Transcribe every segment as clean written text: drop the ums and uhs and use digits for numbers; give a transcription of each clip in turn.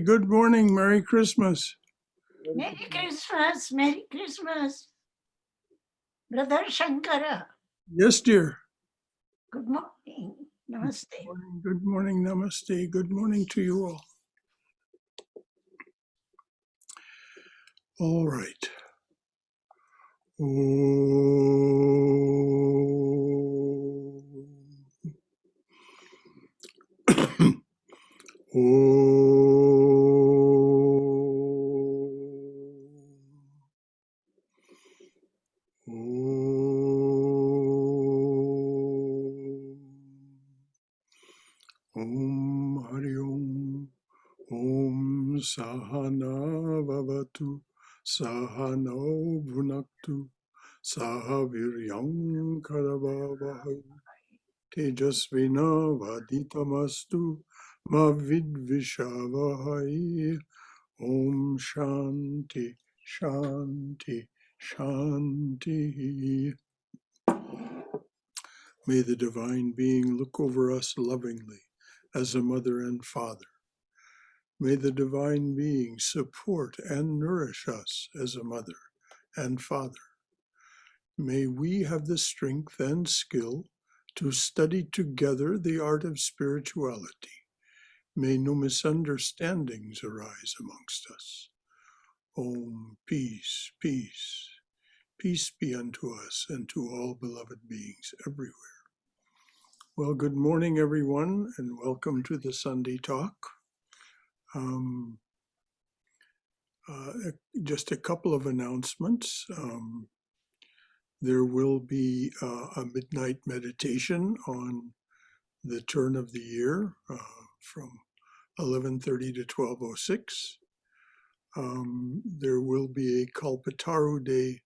good morning. Merry Christmas. Merry Christmas, Merry Christmas. Brother Shankara, Yes, dear. good morning. Namaste. Good morning, namaste. Good morning to you all. All right. Om Hari Om. Om Sahana Vavatu Sahano Bhunaktu Sahaviryam Karavavahai Tejasvina Vaditamastu Mavidvishavahai. Om Shanti Shanti Shanti. May the Divine Being look over us lovingly as a mother and father. May the Divine Being support and nourish us as a mother and father. May we have the strength and skill to study together the art of spirituality. May no misunderstandings arise amongst us. Om, peace, peace, peace be unto us and to all beloved beings everywhere. Well, good morning, everyone, and welcome to the Sunday Talk. Just a couple of announcements. There will be a midnight meditation on the turn of the year from 11:30 to 12:06. There will be a Kalpataru Day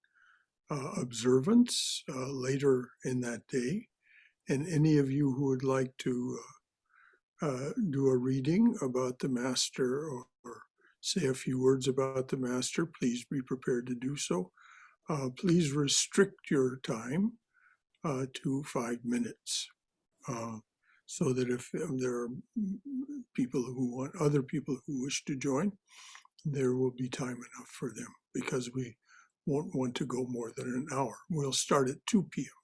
observance later in that day. And any of you who would like to do a reading about the Master or say a few words about the Master, please be prepared to do so. Please restrict your time to 5 minutes, so that if there are other people who wish to join, there will be time enough for them, because we won't want to go more than an hour. We'll start at 2 p.m.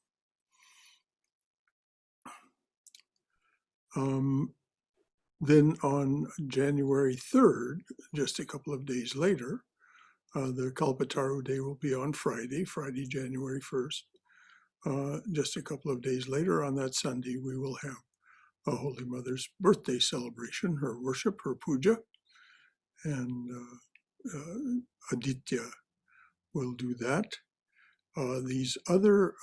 Then on January 3rd, just a couple of days later, the Kalpataru Day will be on Friday, January 1st. Just a couple of days later, on that Sunday, we will have a Holy Mother's birthday celebration, her worship, her puja, and Aditya will do that. These other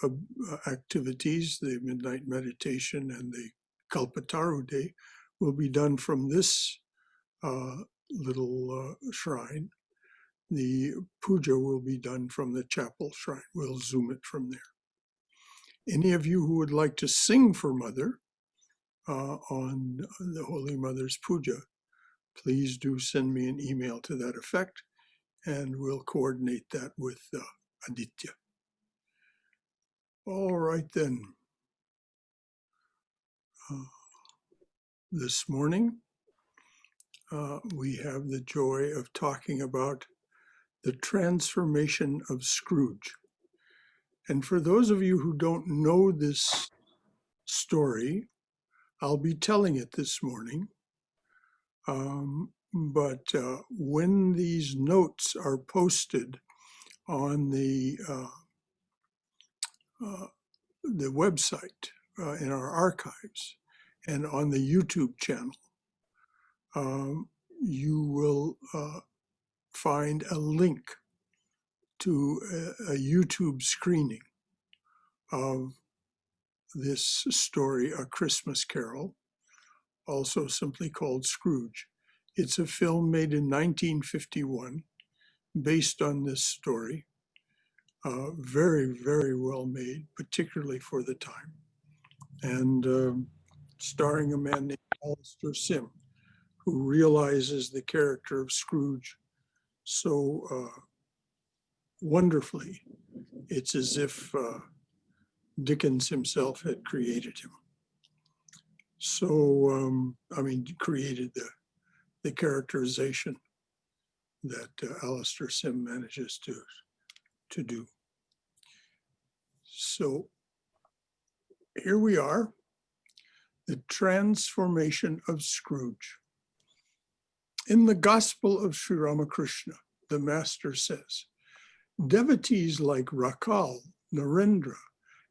activities, the midnight meditation and the Kalpataru Day, will be done from this little shrine. The puja will be done from the chapel shrine. We'll Zoom it from there. Any of you who would like to sing for Mother on the Holy Mother's puja, please do send me an email to that effect, and we'll coordinate that with Aditya. All right then. This morning, we have the joy of talking about the transformation of Scrooge. And for those of you who don't know this story, I'll be telling it this morning. But when these notes are posted on the website, in our archives, and on the YouTube channel, you will find a link to a YouTube screening of this story, A Christmas Carol, also simply called Scrooge. It's a film made in 1951 based on this story. Very, very well made, particularly for the time. And starring a man named Alistair Sim, who realizes the character of Scrooge so wonderfully. It's as if Dickens himself had created him. So, created the the characterization that Alistair Sim manages to do. So here we are, the transformation of Scrooge. In the Gospel of Sri Ramakrishna, the Master says, devotees like Rakhal, Narendra,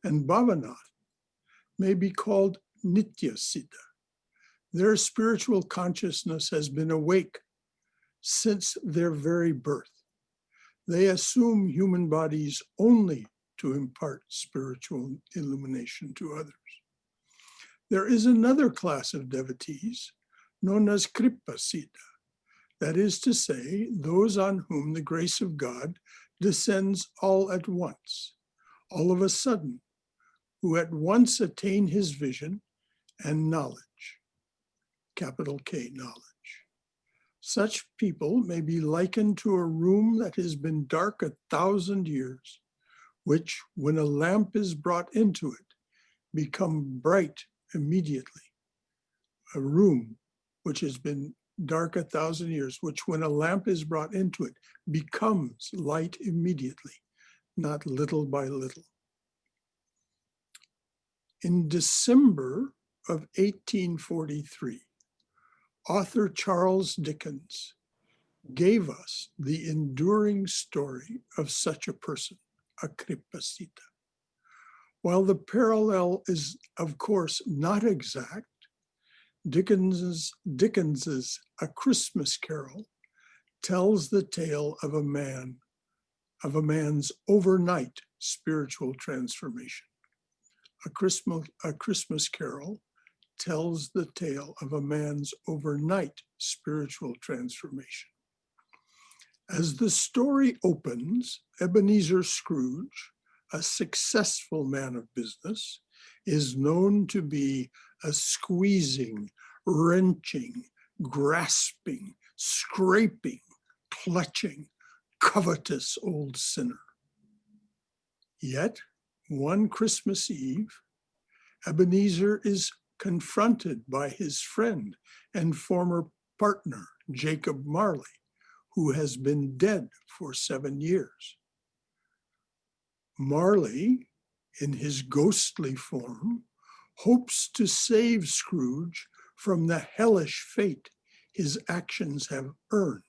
and Bhavanath may be called nityasiddha. Their spiritual consciousness has been awake since their very birth. They assume human bodies only to impart spiritual illumination to others. There is another class of devotees known as kripasiddha, that is to say, those on whom the grace of God descends all at once, all of a sudden, who at once attain his vision and knowledge, capital K, knowledge. Such people may be likened to a room that has been dark 1,000 years, which, when a lamp is brought into it, become bright immediately. A room which has been dark 1,000 years, which when a lamp is brought into it, becomes light immediately, not little by little. In December of 1843, author Charles Dickens gave us the enduring story of such a person, a kripasiddha. While the parallel is, of course, not exact, Dickens's A Christmas Carol tells the tale of a man's overnight spiritual transformation. A Christmas Carol tells the tale of a man's overnight spiritual transformation. As the story opens, Ebenezer Scrooge, a successful man of business, is known to be a squeezing, wrenching, grasping, scraping, clutching, covetous old sinner. Yet, one Christmas Eve, Ebenezer is confronted by his friend and former partner, Jacob Marley, who has been dead for 7 years. Marley, in his ghostly form, hopes to save Scrooge from the hellish fate his actions have earned,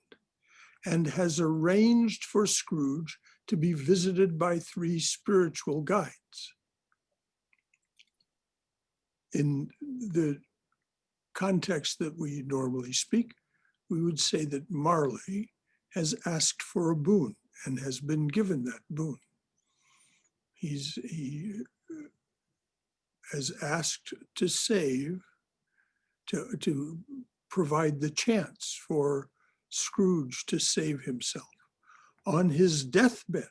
and has arranged for Scrooge to be visited by 3 spiritual guides. In the context that we normally speak, we would say that Marley has asked for a boon and has been given that boon. He has asked to save, to provide the chance for Scrooge to save himself. On his deathbed,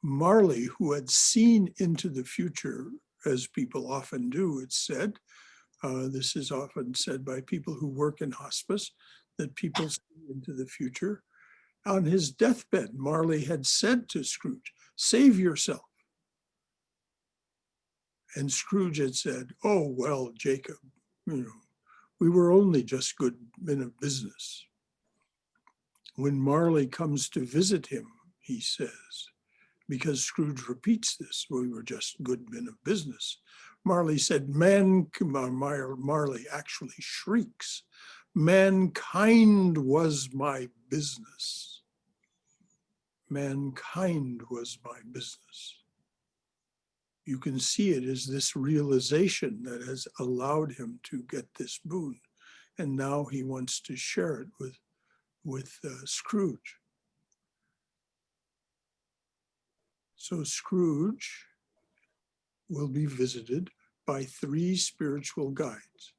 Marley, who had seen into the future, as people often do, it's said, this is often said by people who work in hospice, that people see into the future. On his deathbed, Marley had said to Scrooge, "Save yourself." And Scrooge had said, "Oh, well, Jacob, we were only just good men of business." When Marley comes to visit him, he says, because Scrooge repeats this, "We were just good men of business." Marley said, Marley actually shrieks, "Mankind was my business. Mankind was my business." You can see it as this realization that has allowed him to get this boon. And now he wants to share it with Scrooge. So Scrooge will be visited by 3 spiritual guides.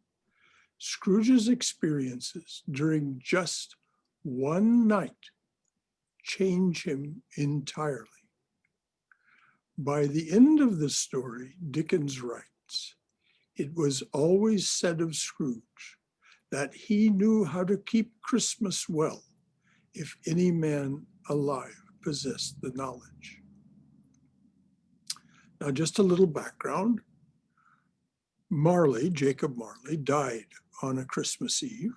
Scrooge's experiences during just one night change him entirely. By the end of the story, Dickens writes, "It was always said of Scrooge that he knew how to keep Christmas well if any man alive possessed the knowledge." Now, just a little background. Marley, Jacob Marley, died on a Christmas Eve.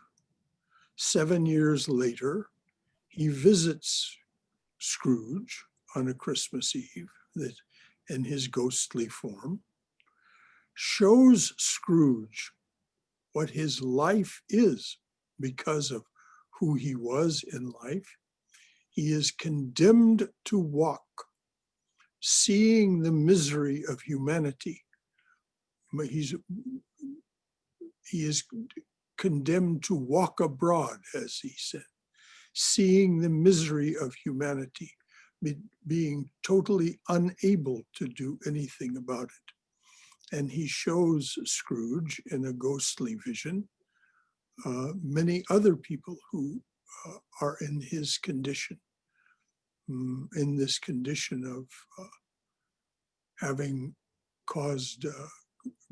7 years later, he visits Scrooge on a Christmas Eve that in his ghostly form, shows Scrooge what his life is because of who he was in life. He is condemned to walk, seeing the misery of humanity. He is condemned to walk abroad, as he said, seeing the misery of humanity, being totally unable to do anything about it. And he shows Scrooge in a ghostly vision many other people who are in his condition, in this condition of having caused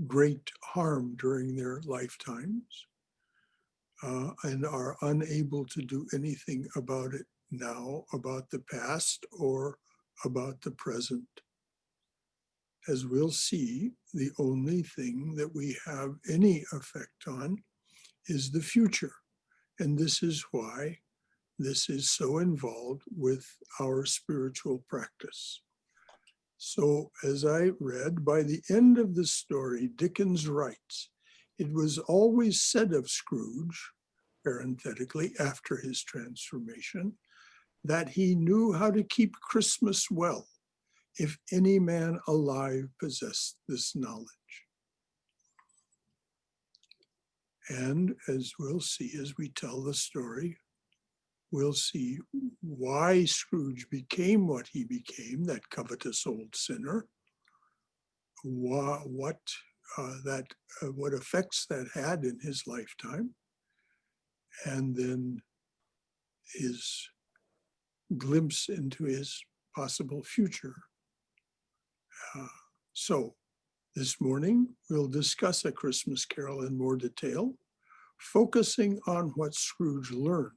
great harm during their lifetimes and are unable to do anything about it now, about the past or about the present. As we'll see, the only thing that we have any effect on is the future. And this is why this is so involved with our spiritual practice. So as I read, by the end of the story, Dickens writes, it was always said of Scrooge, parenthetically, after his transformation, that he knew how to keep Christmas well, if any man alive possessed this knowledge. And as we'll see as we tell the story, we'll see why Scrooge became what he became, that covetous old sinner, what effects that had in his lifetime, and then his glimpse into his possible future. So this morning, we'll discuss A Christmas Carol in more detail, focusing on what Scrooge learned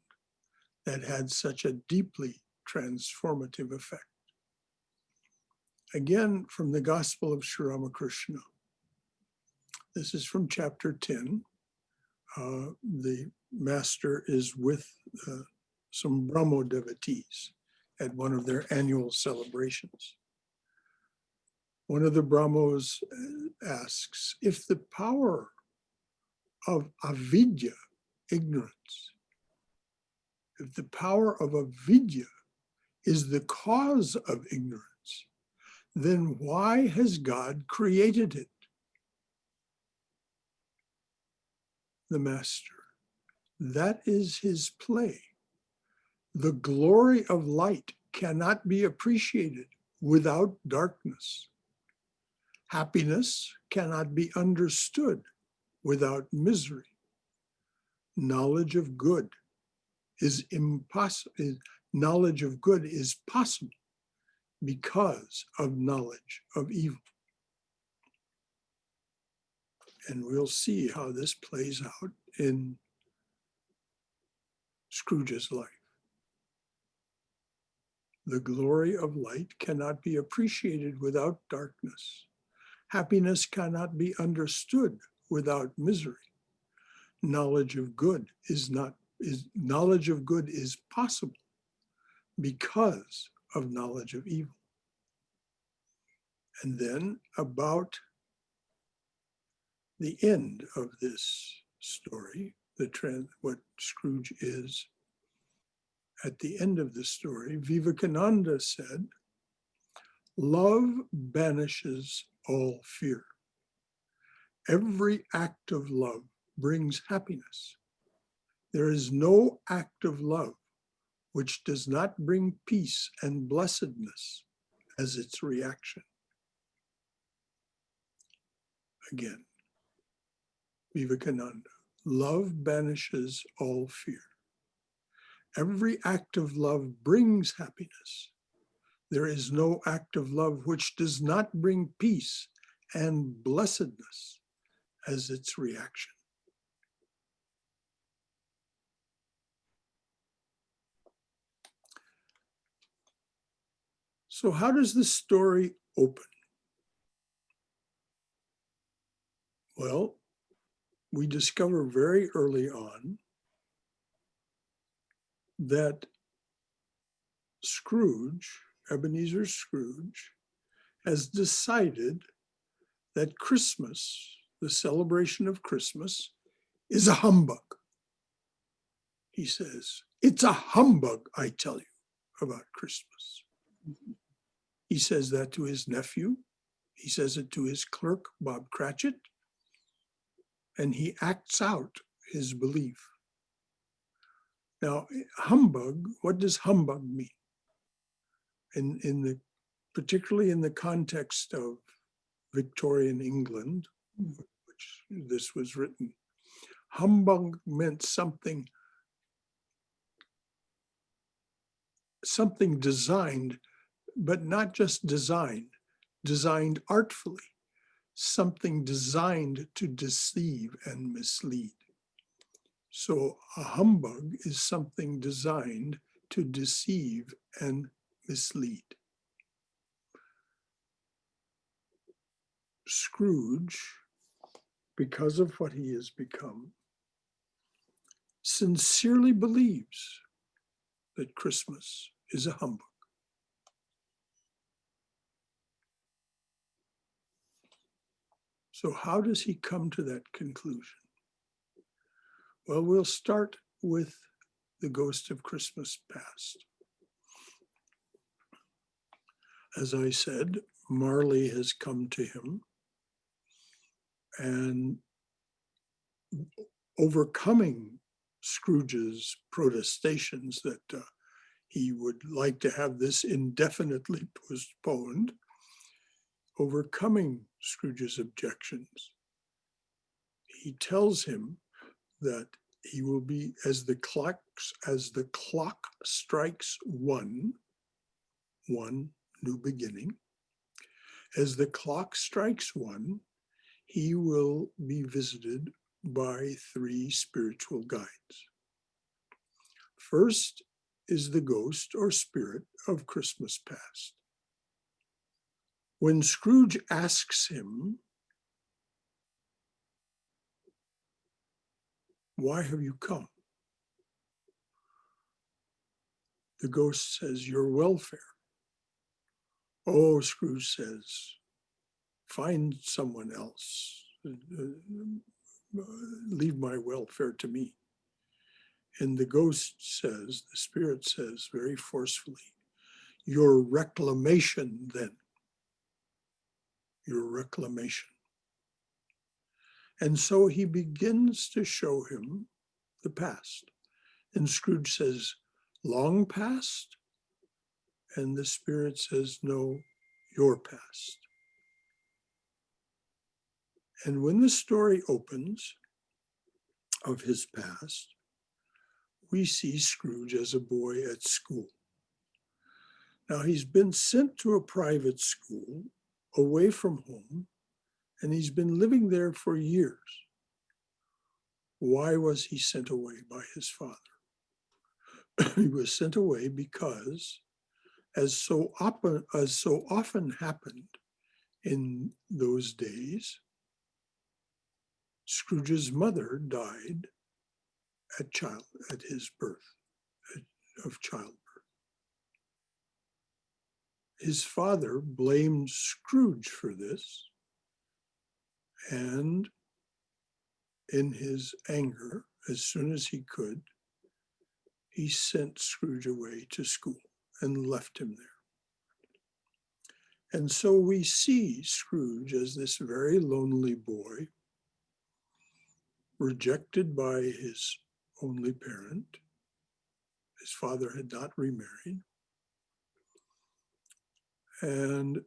that had such a deeply transformative effect. Again, from the Gospel of Sri Ramakrishna. This is from chapter 10. The master is with some Brahmo devotees at one of their annual celebrations. One of the Brahmos asks, if the power of avidya, ignorance, if the power of avidya is the cause of ignorance, then why has God created it? The master, that is his play. The glory of light cannot be appreciated without darkness. Happiness cannot be understood without misery. Knowledge of good is impossible. Knowledge of good is possible because of knowledge of evil. And we'll see how this plays out in Scrooge's life. The glory of light cannot be appreciated without darkness. Happiness cannot be understood without misery. Knowledge of good is possible because of knowledge of evil. And then about the end of this story, what Scrooge is, at the end of the story, Vivekananda said, love banishes all fear. Every act of love brings happiness. There is no act of love which does not bring peace and blessedness as its reaction. Again, Vivekananda, love banishes all fear. Every act of love brings happiness. There is no act of love which does not bring peace and blessedness as its reaction. So how does the story open? Well, we discover very early on that Scrooge, Ebenezer Scrooge, has decided that Christmas, the celebration of Christmas, is a humbug. He says, it's a humbug, I tell you, about Christmas. He says that to his nephew. He says it to his clerk, Bob Cratchit, and he acts out his belief. Now, humbug, what does humbug mean? Particularly in the context of Victorian England, which this was written, humbug meant something designed, but not just designed artfully, something designed to deceive and mislead. So a humbug is something designed to deceive and mislead. Scrooge, because of what he has become, sincerely believes that Christmas is a humbug. So how does he come to that conclusion? Well, we'll start with the Ghost of Christmas Past. As I said, Marley has come to him, and overcoming Scrooge's protestations that he would like to have this indefinitely postponed, overcoming Scrooge's objections, he tells him that he will be, as the clock strikes one new beginning, as the clock strikes one, he will be visited by 3 spiritual guides. First is the ghost or spirit of Christmas past. When Scrooge asks him, "Why have you come?" the ghost says, "Your welfare." "Oh," Scrooge says, "find someone else. Leave my welfare to me." And the ghost says, the spirit says very forcefully, "Your reclamation then. Your reclamation." And so he begins to show him the past. And Scrooge says, "Long past?" And the spirit says, "No, your past." And when the story opens of his past, we see Scrooge as a boy at school. Now, he's been sent to a private school away from home, and he's been living there for years. Why was he sent away by his father? He was sent away because, as so often happened in those days, Scrooge's mother died at his birth, of childbirth. His father blamed Scrooge for this, and in his anger, as soon as he could, he sent Scrooge away to school and left him there. And so we see Scrooge as this very lonely boy, rejected by his only parent. His father had not remarried. And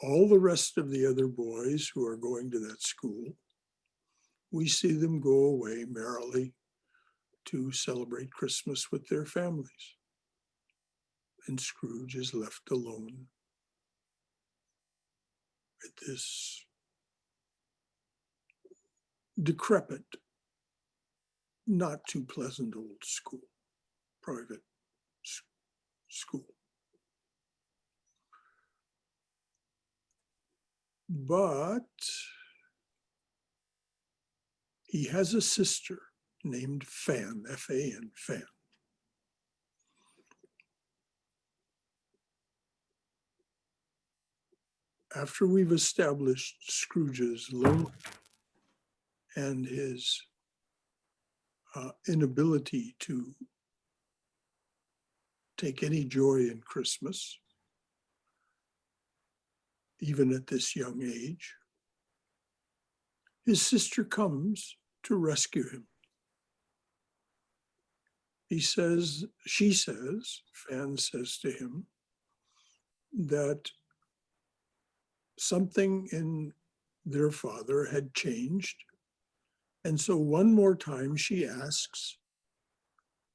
all the rest of the other boys who are going to that school, we see them go away merrily to celebrate Christmas with their families. And Scrooge is left alone at this decrepit, not too pleasant old school, private school. But he has a sister named Fan, F-A-N, Fan. After we've established Scrooge's loneliness and his inability to take any joy in Christmas, even at this young age, his sister comes to rescue him. She says, Fan says to him, that something in their father had changed. And so one more time she asks,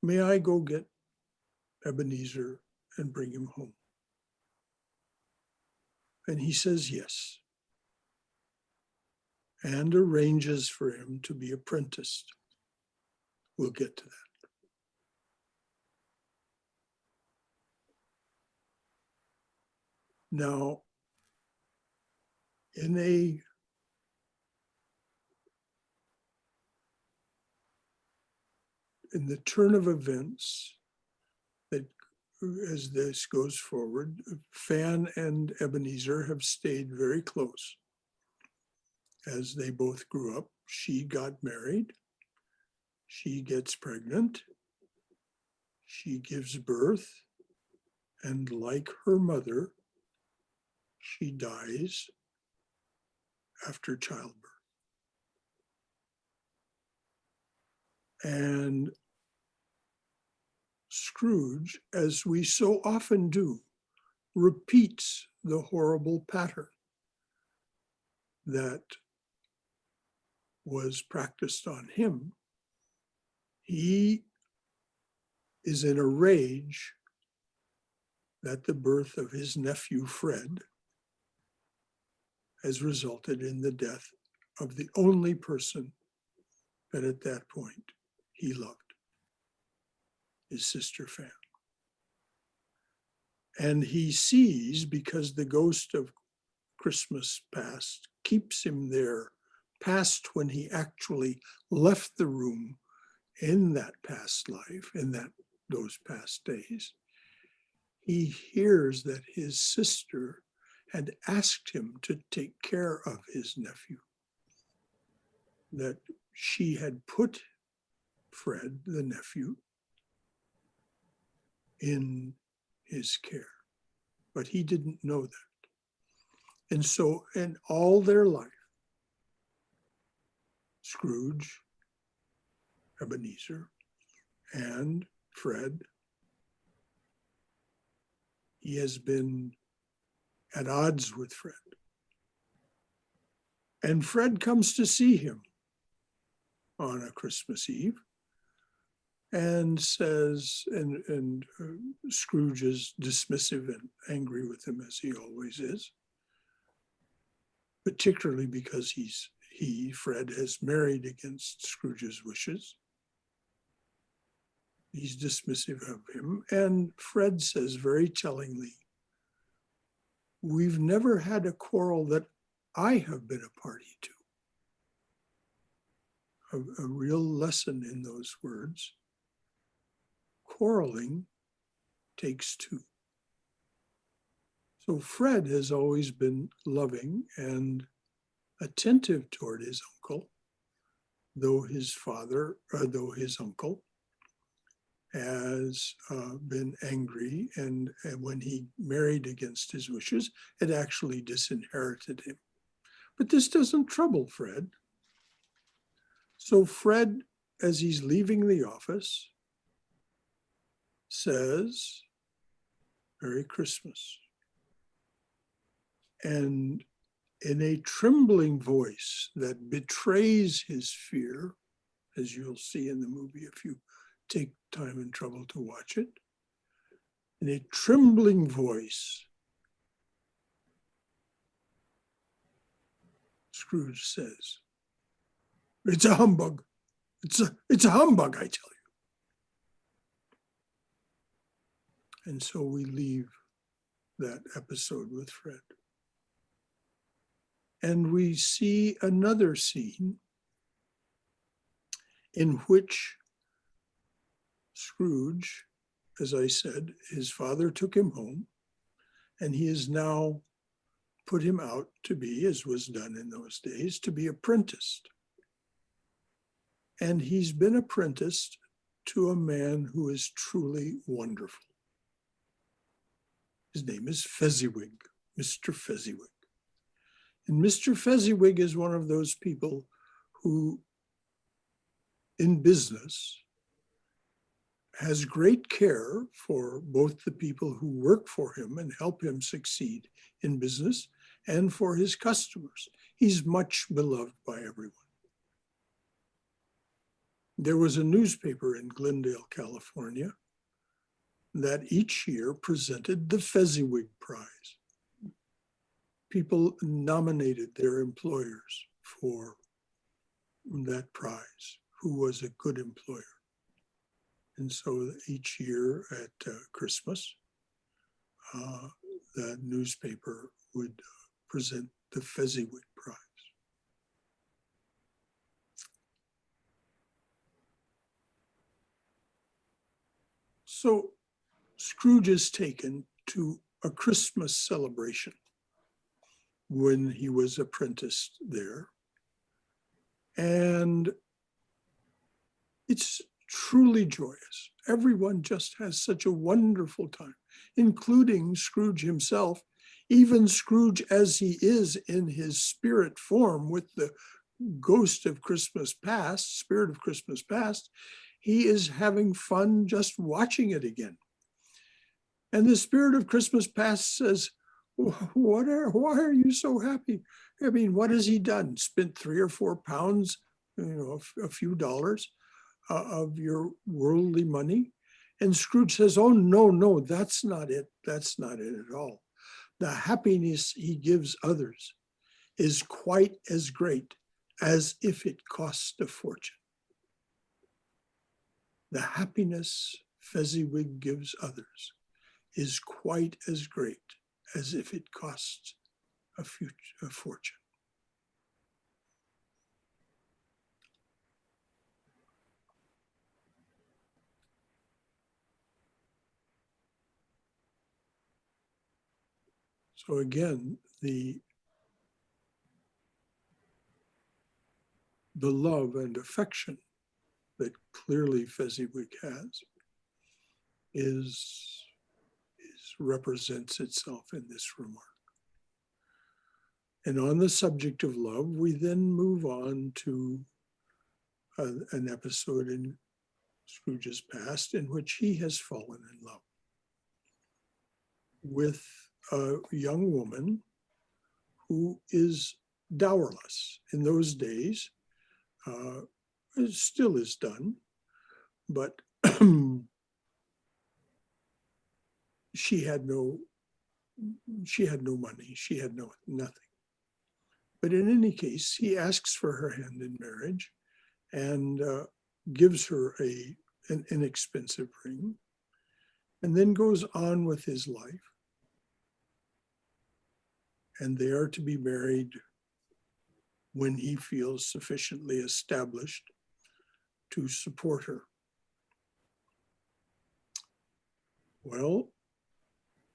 may I go get Ebenezer and bring him home? And he says yes, and arranges for him to be apprenticed. We'll get to that. Now, in the turn of events, that as this goes forward, Fan and Ebenezer have stayed very close. As they both grew up, she got married, she gets pregnant, she gives birth, and like her mother, she dies after childbirth. And Scrooge, as we so often do, repeats the horrible pattern that was practiced on him. He is in a rage that the birth of his nephew Fred has resulted in the death of the only person that at that point he loved, his sister Fan. And he sees, because the ghost of Christmas past keeps him there, past when he actually left the room in that past life, in those past days, he hears that his sister had asked him to take care of his nephew, that she had put Fred, the nephew, in his care, but he didn't know that. And so in all their life, Scrooge, Ebenezer, and Fred, he has been at odds with Fred. And Fred comes to see him on a Christmas Eve and says, and Scrooge is dismissive and angry with him, as he always is, particularly because Fred, has married against Scrooge's wishes. He's dismissive of him. And Fred says very tellingly, we've never had a quarrel that I have been a party to. A real lesson in those words. Quarreling takes two. So Fred has always been loving and attentive toward his uncle, though his uncle has been angry, and when he married against his wishes, had actually disinherited him. But this doesn't trouble Fred. So Fred, as he's leaving the office, says, Merry Christmas. And in a trembling voice that betrays his fear, as you'll see in the movie if you take time and trouble to watch it, in a trembling voice, Scrooge says, it's a humbug. It's a humbug, I tell you. And so we leave that episode with Fred. And we see another scene in which Scrooge, as I said, his father took him home, and he has now put him out to be, as was done in those days, to be apprenticed. And he's been apprenticed to a man who is truly wonderful. His name is Fezziwig, Mr. Fezziwig. And Mr. Fezziwig is one of those people who, in business, has great care for both the people who work for him and help him succeed in business and for his customers. He's much beloved by everyone. There was a newspaper in Glendale, California, that each year presented the Fezziwig Prize. People nominated their employers for that prize, who was a good employer. And so each year at Christmas, the newspaper would present the Fezziwig Prize. So Scrooge is taken to a Christmas celebration when he was apprenticed there. And it's truly joyous. Everyone just has such a wonderful time, including Scrooge himself, even Scrooge as he is in his spirit form with the ghost of Christmas past, spirit of Christmas past. He is having fun just watching it again. And the spirit of Christmas past says, why are you so happy? I mean, what has he done? Spent 3 or 4 pounds, a few dollars of your worldly money? And Scrooge says, oh, no, that's not it. That's not it at all. The happiness he gives others is quite as great as if it cost a fortune. The happiness Fezziwig gives others is quite as great as if it costs a fortune. So again, the love and affection that clearly Fezziwig has represents itself in this remark. And on the subject of love, we then move on to an episode in Scrooge's past in which he has fallen in love with a young woman who is dowerless. In those days, it still is done, but she had no money, she had nothing. But in any case, he asks for her hand in marriage and gives her an inexpensive ring, and then goes on with his life. And they are to be married when he feels sufficiently established to support her. Well,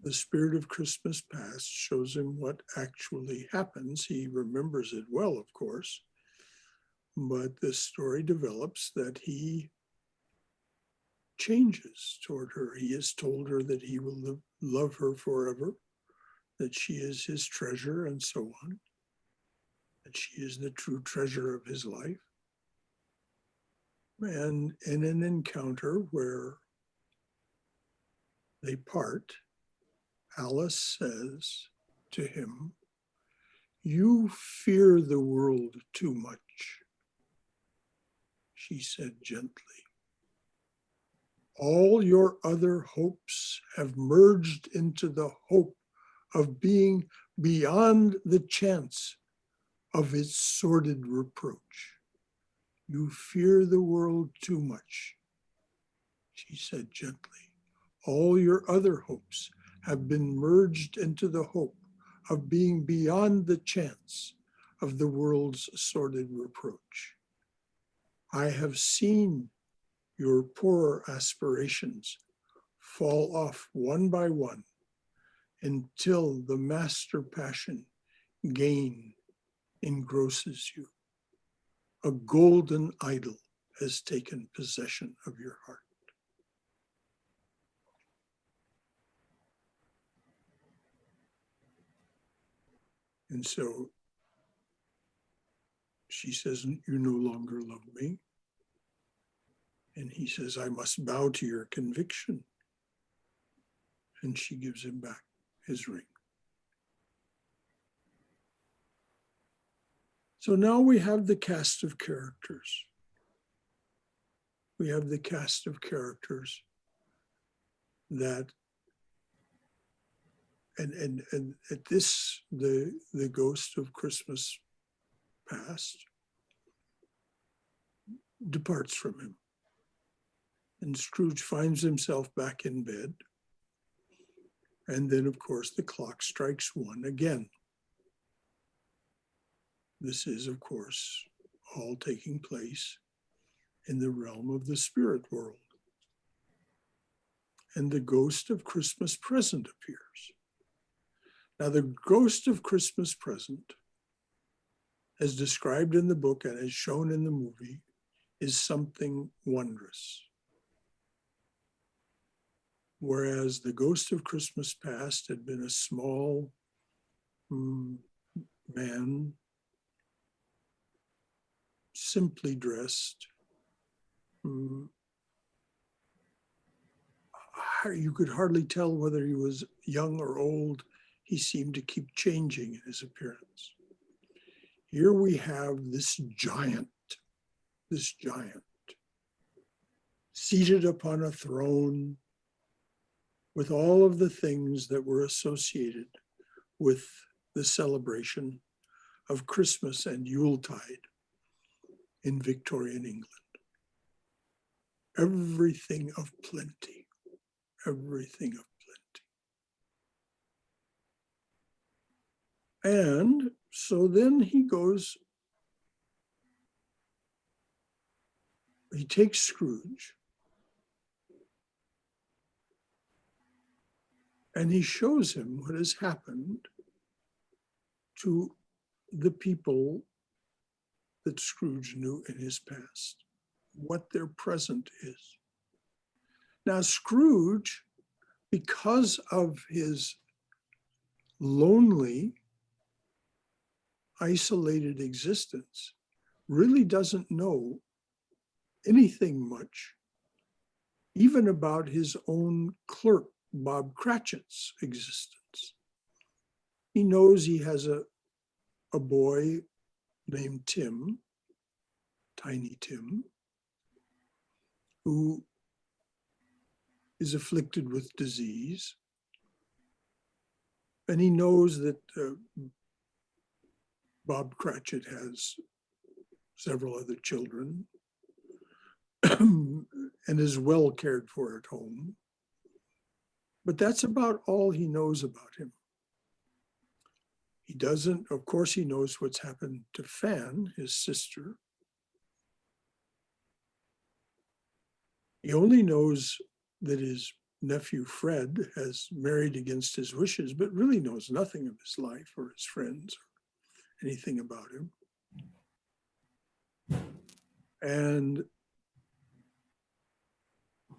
the spirit of Christmas past shows him what actually happens. He remembers it well, of course, but the story develops that he changes toward her. He has told her that he will love her forever, that she is his treasure, and so on, that she is the true treasure of his life. And in an encounter where they part, Alice says to him, "You fear the world too much," she said gently. "All your other hopes have merged into the hope of being beyond the chance of its sordid reproach. You fear the world too much," she said gently. "All your other hopes have been merged into the hope of being beyond the chance of the world's sordid reproach." I have seen your poorer aspirations fall off one by one until the master passion, gain, engrosses you. A golden idol has taken possession of your heart. And so she says, you no longer love me. And he says, I must bow to your conviction. And she gives him back his ring. So now we have the cast of characters. We have the cast of characters that, and at this, the ghost of Christmas past departs from him. And Scrooge finds himself back in bed. And then, of course, the clock strikes one again. This is, of course, all taking place in the realm of the spirit world. And the ghost of Christmas present appears. Now, the ghost of Christmas present, as described in the book and as shown in the movie, is something wondrous. Whereas the ghost of Christmas past had been a small man, simply dressed. You could hardly tell whether he was young or old. He seemed to keep changing in his appearance. Here we have this giant, seated upon a throne with all of the things that were associated with the celebration of Christmas and Yuletide in Victorian England. Everything of plenty, everything of plenty. And so then he takes Scrooge and he shows him what has happened to the people that Scrooge knew in his past, what their present is. Now, Scrooge, because of his lonely, isolated existence, really doesn't know anything much, even about his own clerk, Bob Cratchit's existence. He knows he has a boy named Tim, Tiny Tim, who is afflicted with disease. And he knows that Bob Cratchit has several other children and is well cared for at home. But that's about all he knows about him. He doesn't, of course, he knows what's happened to Fan, his sister. He only knows that his nephew Fred has married against his wishes, but really knows nothing of his life or his friends or anything about him. And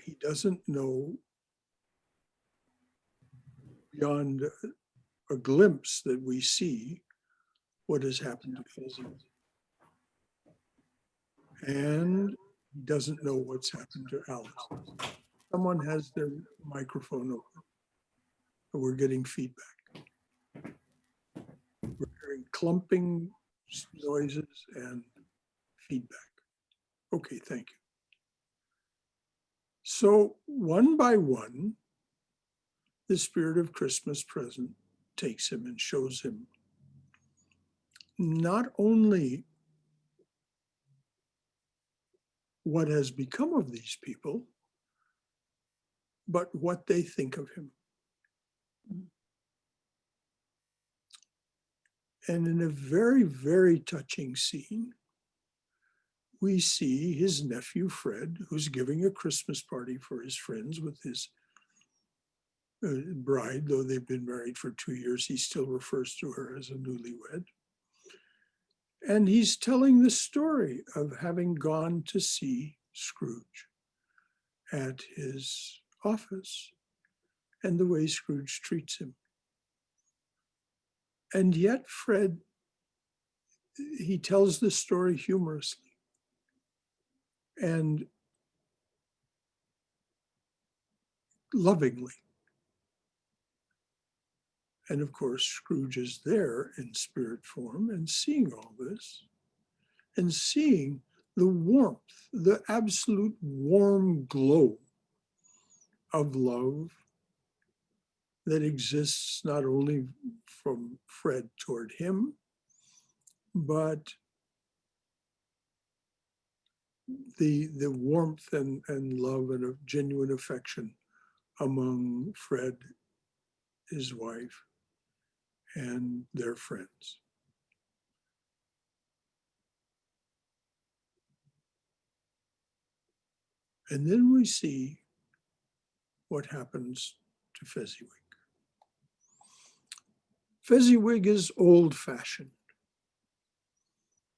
he doesn't know beyond a glimpse that we see what has happened to Fuzzy. And he doesn't know what's happened to Alice. Someone has their microphone open. We're getting feedback. We're hearing clumping noises and feedback. Okay, thank you. So one by one, the spirit of Christmas present takes him and shows him not only what has become of these people, but what they think of him. And in a very, very touching scene, we see his nephew Fred, who's giving a Christmas party for his friends with his bride. Though they've been married for 2 years, he still refers to her as a newlywed. And he's telling the story of having gone to see Scrooge at his office and the way Scrooge treats him. And yet Fred, he tells the story humorously. And lovingly. And of course, Scrooge is there in spirit form and seeing all this and seeing the warmth, the absolute warm glow of love that exists not only from Fred toward him, but the warmth and love and of genuine affection among Fred, his wife, and their friends. And then we see what happens to Fezziwig. Fezziwig is old-fashioned,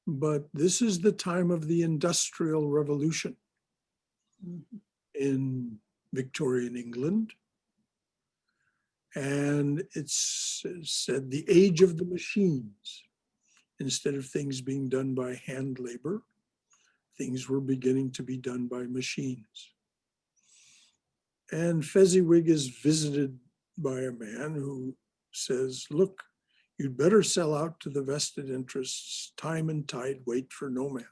but this is the time of the Industrial Revolution in Victorian England. And it's said the age of the machines. Instead of things being done by hand labor, things were beginning to be done by machines. And Fezziwig is visited by a man who says, look, you'd better sell out to the vested interests. Time and tide wait for no man.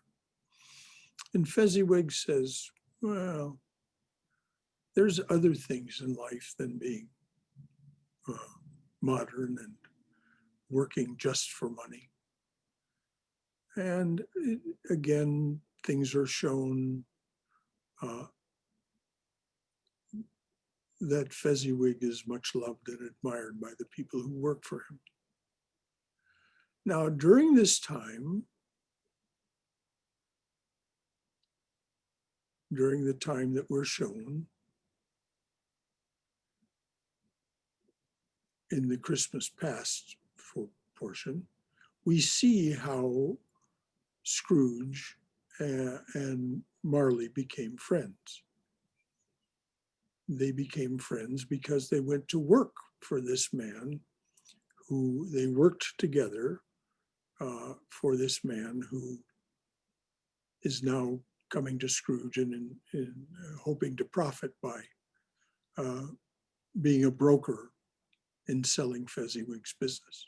And Fezziwig says, well, there's other things in life than being modern and working just for money. And again, things are shown that Fezziwig is much loved and admired by the people who work for him. Now, during this time, during the time that we're shown in the Christmas past portion, we see how Scrooge and Marley became friends. They became friends because they went to work for this man who they worked together for this man who is now coming to Scrooge and hoping to profit by being a broker in selling Fezziwig's business.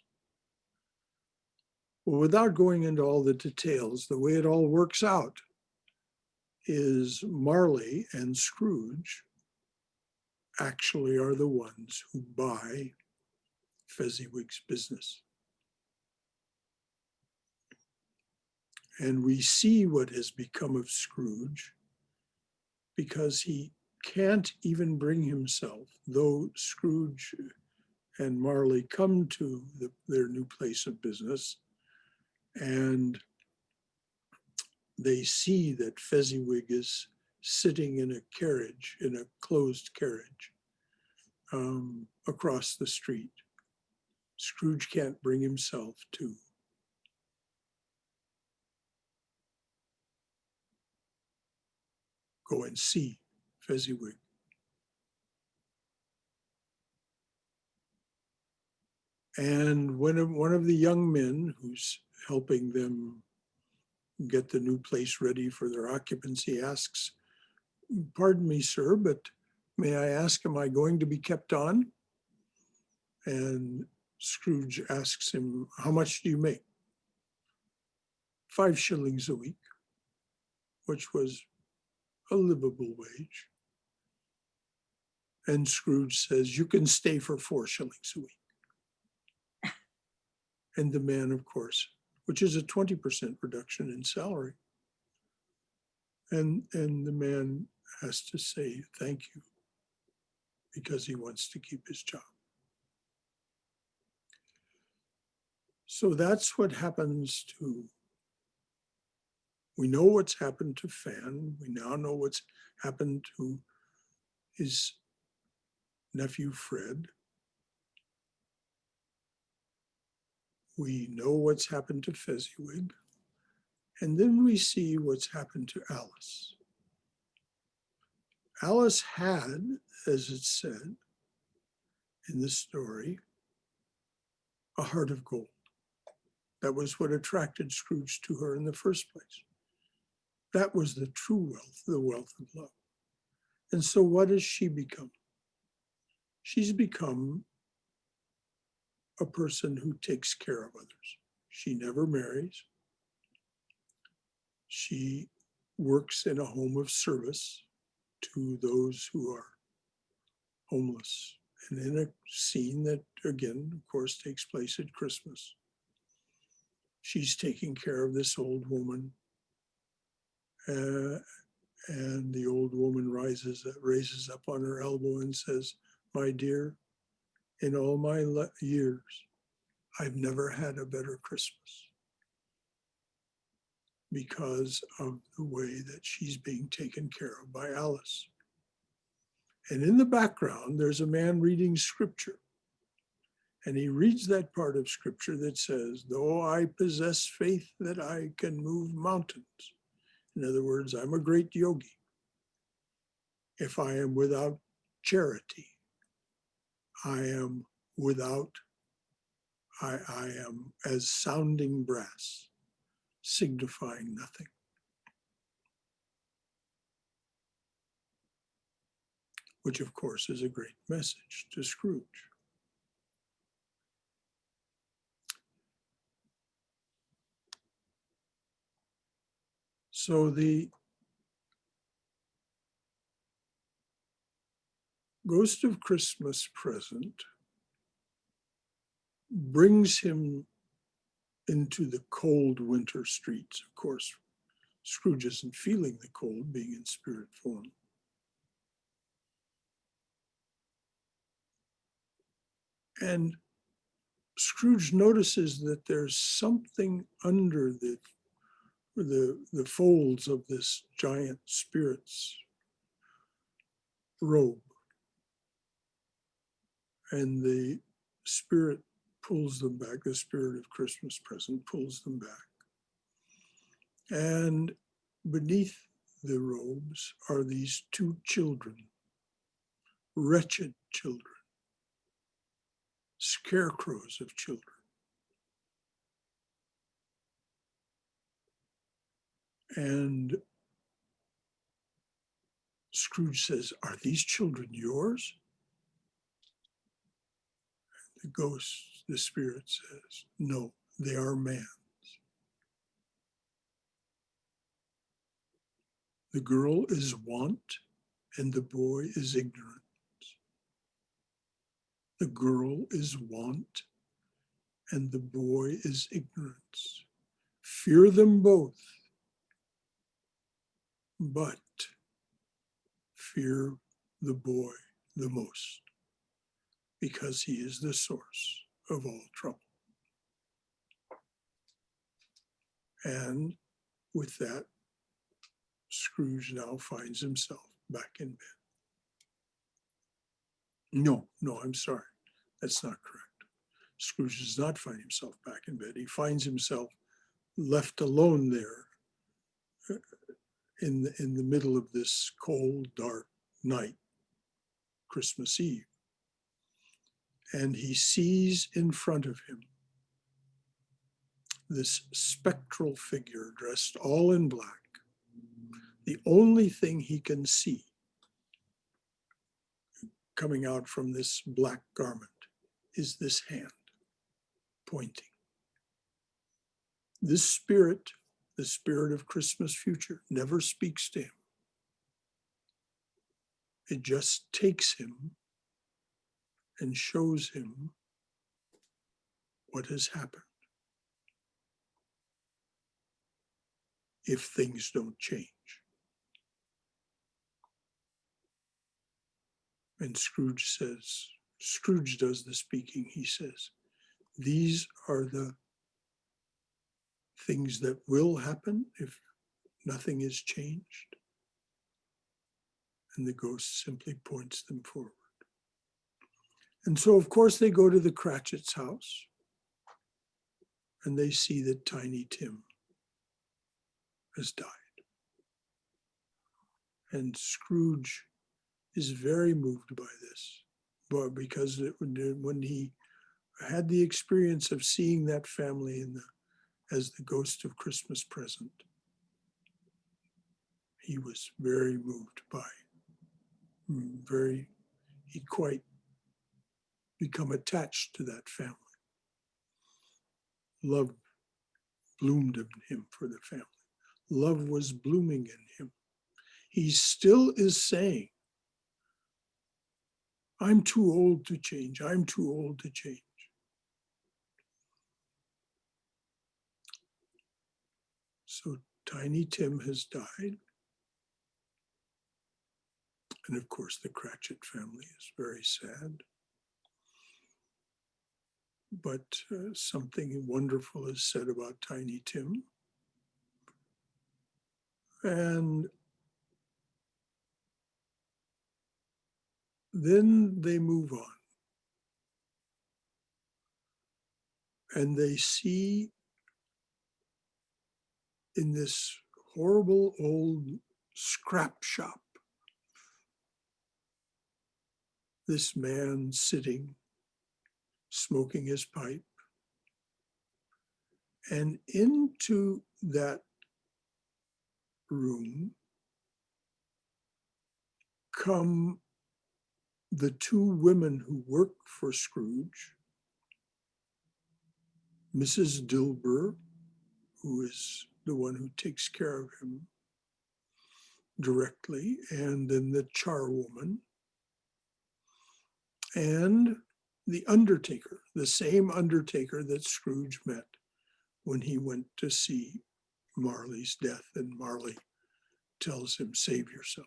Well, without going into all the details, the way it all works out is Marley and Scrooge actually are the ones who buy Fezziwig's business. And we see what has become of Scrooge because he can't even bring himself, though Scrooge and Marley come to their new place of business and they see that Fezziwig is sitting in a carriage, in a closed carriage across the street. Scrooge can't bring himself to go and see Fezziwig. And when one of the young men who's helping them get the new place ready for their occupancy asks, pardon me, sir, but may I ask, am I going to be kept on? And Scrooge asks him, how much do you make? 5 shillings a week, which was a livable wage. And Scrooge says, you can stay for 4 shillings a week. And the man, of course, which is a 20% reduction in salary. And the man has to say thank you because he wants to keep his job. So that's what happens to We know what's happened to Fan. We now know what's happened to his nephew Fred. We know what's happened to Fezziwig. And then we see what's happened to Alice. Alice had, as it's said in the story, a heart of gold. That was what attracted Scrooge to her in the first place. That was the true wealth, the wealth of love. And so what has she become? She's become a person who takes care of others. She never marries. She works in a home of service to those who are homeless. And in a scene that, again, of course, takes place at Christmas, she's taking care of this old woman. And the old woman raises up on her elbow and says, "My dear, in all my years, I've never had a better Christmas because of the way that she's being taken care of by Alice." And in the background, there's a man reading scripture. And he reads that part of scripture that says, "Though I possess faith that I can move mountains." In other words, I'm a great yogi. If I am without charity, I am I am as sounding brass, signifying nothing. Which, of course, is a great message to Scrooge. So the Ghost of Christmas Present brings him into the cold winter streets. Of course, Scrooge isn't feeling the cold, being in spirit form. And Scrooge notices that there's something under the folds of this giant spirit's robe. And the spirit pulls them back, the spirit of Christmas Present pulls them back. And beneath the robes are these two children, wretched children, scarecrows of children. And Scrooge says, "Are these children yours?" The ghost, the spirit says, "No, they are man's." The girl is want and the boy is ignorance. The girl is want and the boy is ignorance. Fear them both, but fear the boy the most, because he is the source of all trouble. And with that, Scrooge now finds himself back in bed. No, I'm sorry. That's not correct. Scrooge does not find himself back in bed. He finds himself left alone there in the middle of this cold, dark night, Christmas Eve. And he sees in front of him this spectral figure dressed all in black. The only thing he can see coming out from this black garment is this hand pointing. This spirit, the spirit of Christmas future, never speaks to him. It just takes him and shows him what has happened if things don't change. And Scrooge does the speaking. He says, "These are the things that will happen if nothing is changed. And the ghost simply points them forward. And so, of course, they go to the Cratchit's house and they see that Tiny Tim has died. And Scrooge is very moved by this, but because when he had the experience of seeing that family as the ghost of Christmas present, he was very moved by, he'd quite become attached to that family. Love bloomed in him for the family. Love was blooming in him. He still is saying, I'm too old to change. I'm too old to change. So Tiny Tim has died. And of course, the Cratchit family is very sad. But something wonderful is said about Tiny Tim. And then they move on. And they see in this horrible old scrap shop, this man sitting, smoking his pipe. And into that room come the two women who work for Scrooge, Mrs. Dilber, who is the one who takes care of him directly, and then the charwoman, and the undertaker, the same undertaker that Scrooge met when he went to see Marley's death, and Marley tells him, save yourself.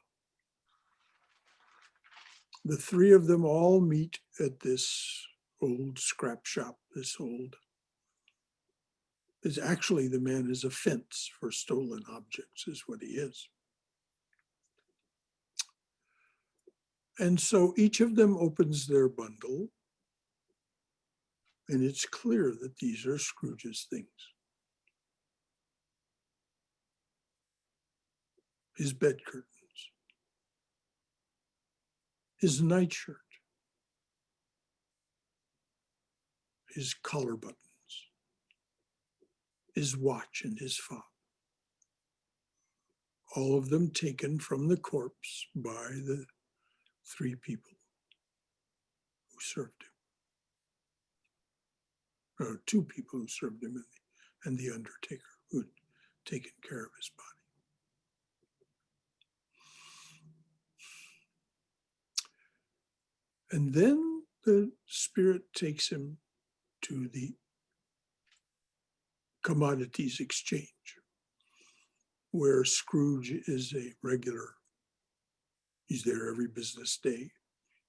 The three of them all meet at this old scrap shop, is actually the man is a fence for stolen objects, is what he is. And so each of them opens their bundle, and it's clear that these are Scrooge's things. His bed curtains, his nightshirt, his collar buttons, his watch, and his fob. All of them taken from the corpse by the three people who served him. Or two people who served him, and the undertaker who had taken care of his body. And then the spirit takes him to the commodities exchange, where Scrooge is a regular. He's there every business day.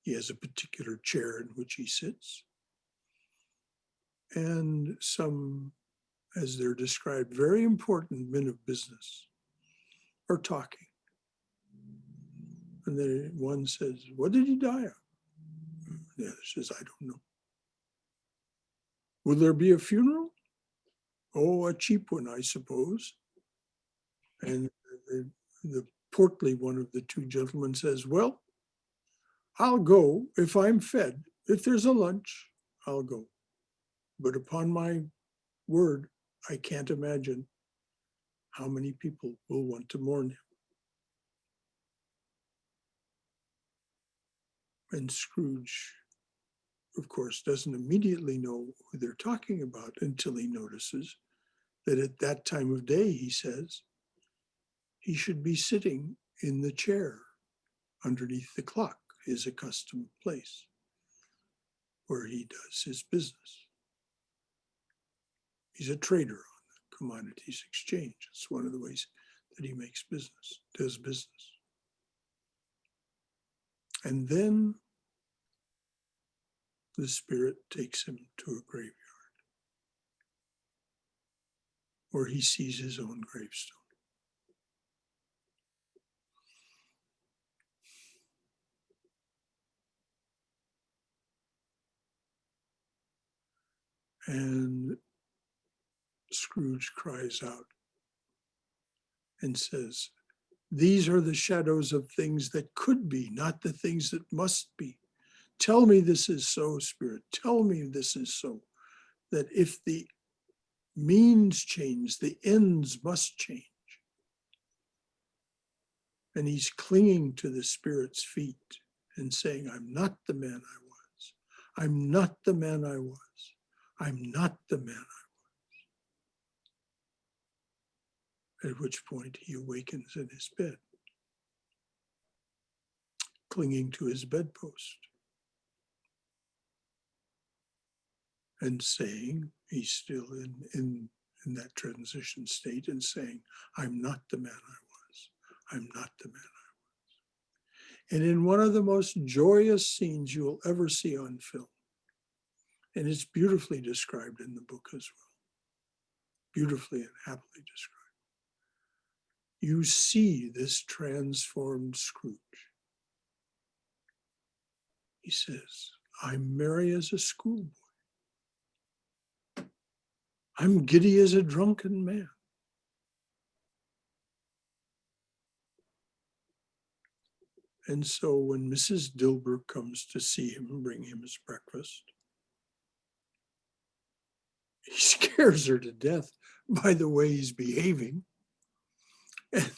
He has a particular chair in which he sits. And some, as they're described, very important men of business are talking. And one says, what did he die of? The other says, I don't know. Will there be a funeral? Oh, a cheap one, I suppose. And the portly one of the two gentlemen says, well, I'll go if I'm fed. If there's a lunch, I'll go. But upon my word, I can't imagine how many people will want to mourn him. And Scrooge, of course, doesn't immediately know who they're talking about until he notices that at that time of day, he says, he should be sitting in the chair underneath the clock, his accustomed place, where he does his business. He's a trader on the commodities exchange. It's one of the ways that he makes business, does business. And then the spirit takes him to a graveyard where he sees his own gravestone. And Scrooge cries out and says, "These are the shadows of things that could be, not the things that must be. Tell me this is so, Spirit. Tell me this is so, that if the means change, the ends must change." And he's clinging to the Spirit's feet and saying, "I'm not the man I was. I'm not the man I was. I'm not the man I was." At which point he awakens in his bed, clinging to his bedpost and saying, he's still in that transition state and saying, "I'm not the man I was. I'm not the man I was." And in one of the most joyous scenes you will ever see on film, and it's beautifully described in the book as well, beautifully and happily described, you see this transformed Scrooge. He says, "I'm merry as a schoolboy. I'm giddy as a drunken man." And so when Mrs. Dilber comes to see him and bring him his breakfast, he scares her to death by the way he's behaving. And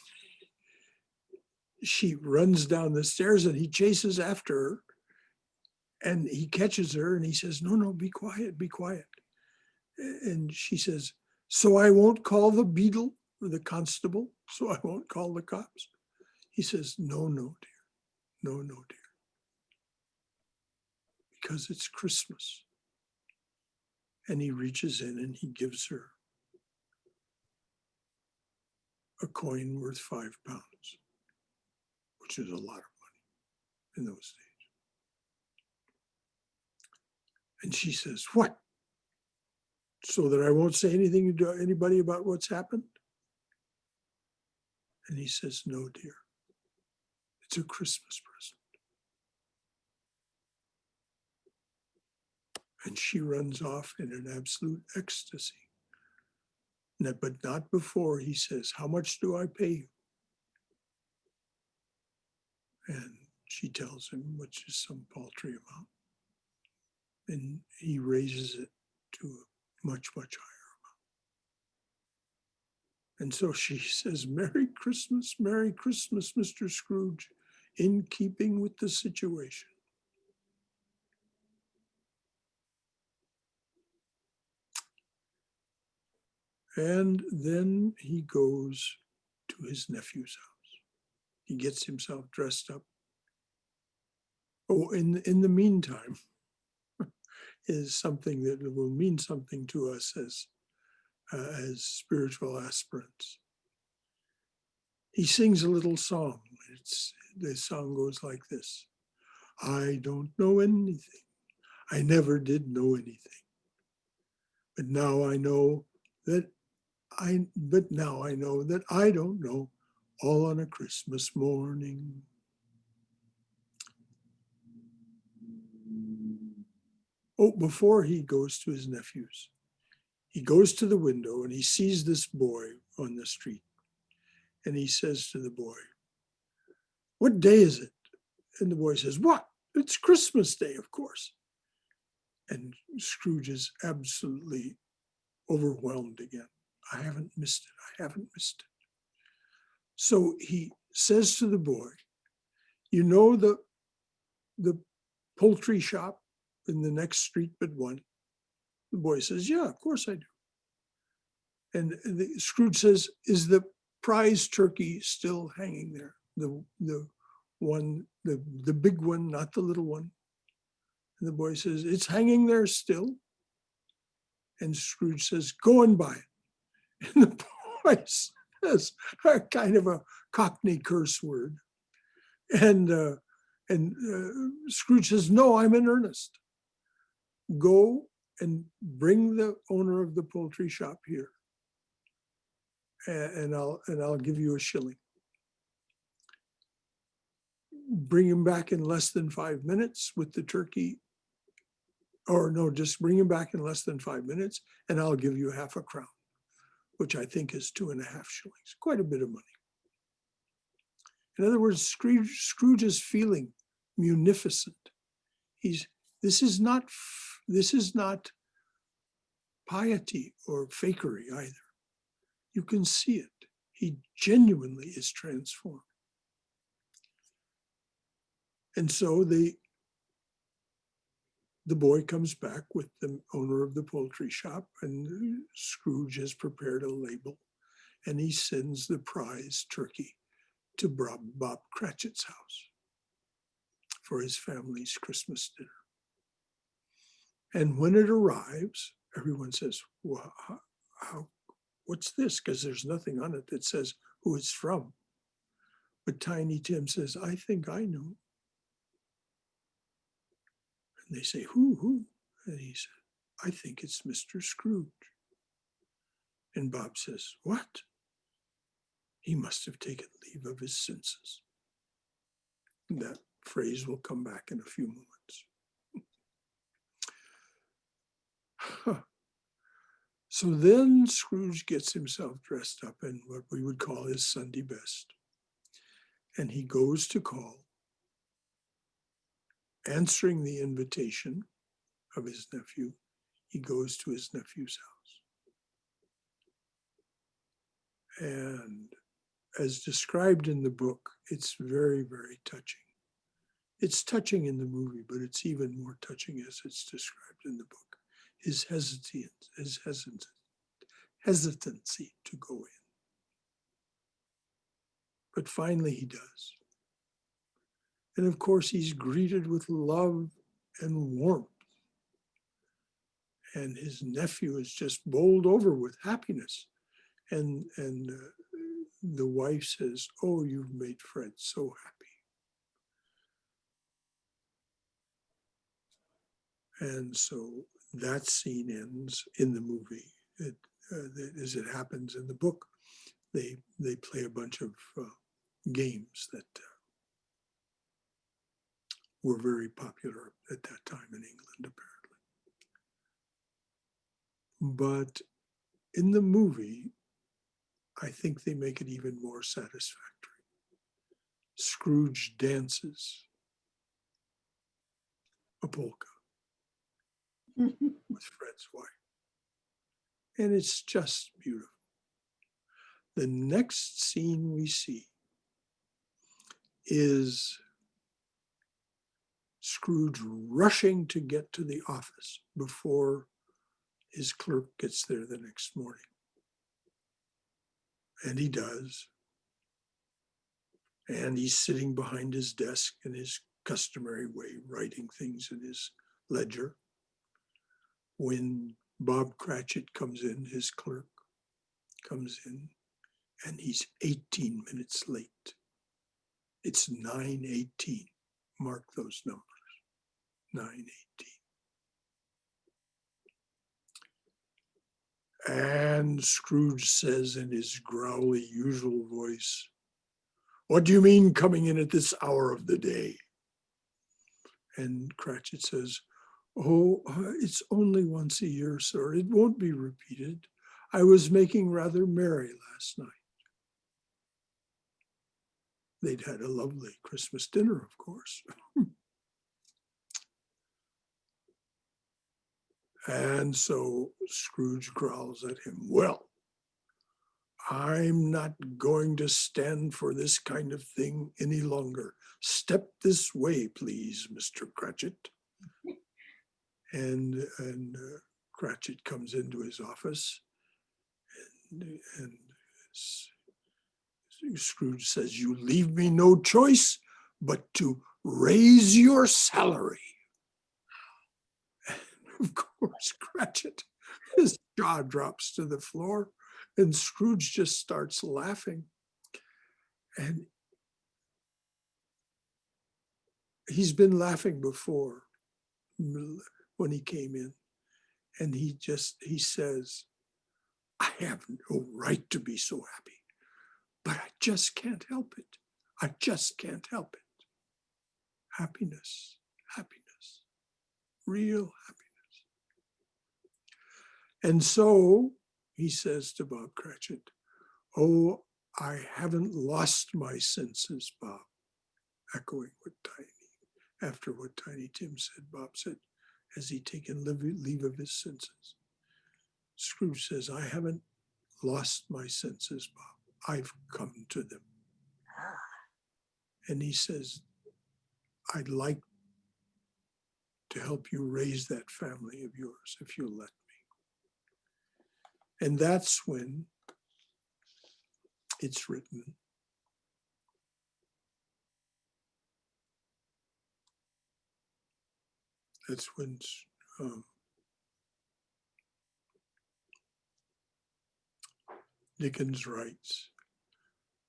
she runs down the stairs and he chases after her and he catches her and he says, "No, no, be quiet, be quiet." And she says, "So I won't call the beadle or the constable, so I won't call the cops?" He says, "No, no, dear. No, no, dear. Because it's Christmas." And he reaches in and he gives her a coin worth £5, which is a lot of money in those days. And she says, "What? So that I won't say anything to anybody about what's happened?" And he says, "No, dear. It's a Christmas present." And she runs off in an absolute ecstasy. But not before he says, "How much do I pay you?" And she tells him, which is some paltry amount. And he raises it to a much, much higher amount. And so she says, Merry Christmas, Mr. Scrooge, in keeping with the situation." And then he goes to his nephew's house. He gets himself dressed up. Oh, in the meantime, is something that will mean something to us as spiritual aspirants. He sings a little song. The song goes like this: "I don't know anything. I never did know anything. But now I know that I don't know, all on a Christmas morning." Oh, before he goes to his nephew's, he goes to the window and he sees this boy on the street. And he says to the boy, "What day is it?" And the boy says, "What? It's Christmas Day, of course." And Scrooge is absolutely overwhelmed again. I haven't missed it. I haven't missed it. So he says to the boy, "You know the poultry shop in the next street but one?" The boy says, "Yeah, of course I do." And Scrooge says, "Is the prize turkey still hanging there? The one, the big one, not the little one?" And the boy says, "It's hanging there still." And Scrooge says, "Go and buy it." And the boy says a kind of a Cockney curse word. And Scrooge says, "No, I'm in earnest. Go and bring the owner of the poultry shop here, and I'll give you a shilling." Bring him back in less than 5 minutes with the turkey or no, just bring him back in less than 5 minutes and I'll give you half a crown, which I think is 2.5 shillings, quite a bit of money. In other words, Scrooge is feeling munificent. This is not piety or fakery either. You can see it. He genuinely is transformed. And so the boy comes back with the owner of the poultry shop, and Scrooge has prepared a label, and he sends the prize turkey to Bob Cratchit's house for his family's Christmas dinner. And when it arrives, everyone says, well, what's this? Because there's nothing on it that says who it's from. But Tiny Tim says, I think I know. And they say, who? And he said, I think it's Mr. Scrooge. And Bob says, what? He must have taken leave of his senses. And that phrase will come back in a few moments. So then Scrooge gets himself dressed up in what we would call his Sunday best. And he goes to call, answering the invitation of his nephew. He goes to his nephew's house. And as described in the book, it's very, very touching. It's touching in the movie, but it's even more touching as it's described in the book. His hesitancy to go in. But finally he does. And of course, he's greeted with love and warmth. And his nephew is just bowled over with happiness. And the wife says, oh, you've made Fred so happy. And so that scene ends in the movie. As it happens in the book, they play a bunch of games that were very popular at that time in England, apparently. But in the movie, I think they make it even more satisfactory. Scrooge dances a polka with Fred's wife. And it's just beautiful. The next scene we see is Scrooge rushing to get to the office before his clerk gets there the next morning. And he does. And he's sitting behind his desk in his customary way, writing things in his ledger. When Bob Cratchit comes in, his clerk comes in, and he's 18 minutes late. It's 9:18. Mark those numbers, 9:18. And Scrooge says in his growly usual voice, what do you mean coming in at this hour of the day? And Cratchit says, oh, it's only once a year, sir. It won't be repeated. I was making rather merry last night. They'd had a lovely Christmas dinner, of course. And so Scrooge growls at him, well, I'm not going to stand for this kind of thing any longer. Step this way, please, Mr. Cratchit. And Cratchit comes into his office, and Scrooge says, you leave me no choice but to raise your salary. And of course, Cratchit, his jaw drops to the floor, and Scrooge just starts laughing. And he's been laughing before when he came in. And he says, I have no right to be so happy, but I just can't help it. I just can't help it. Happiness, happiness, real happiness. And so he says to Bob Cratchit, "Oh, I haven't lost my senses, Bob," echoing what after what Tiny Tim said. Bob said, "Has he taken leave of his senses?" Scrooge says, "I haven't lost my senses, Bob. I've come to them." And he says, "I'd like to help you raise that family of yours if you'll let me." And that's when it's written. That's when Dickens writes,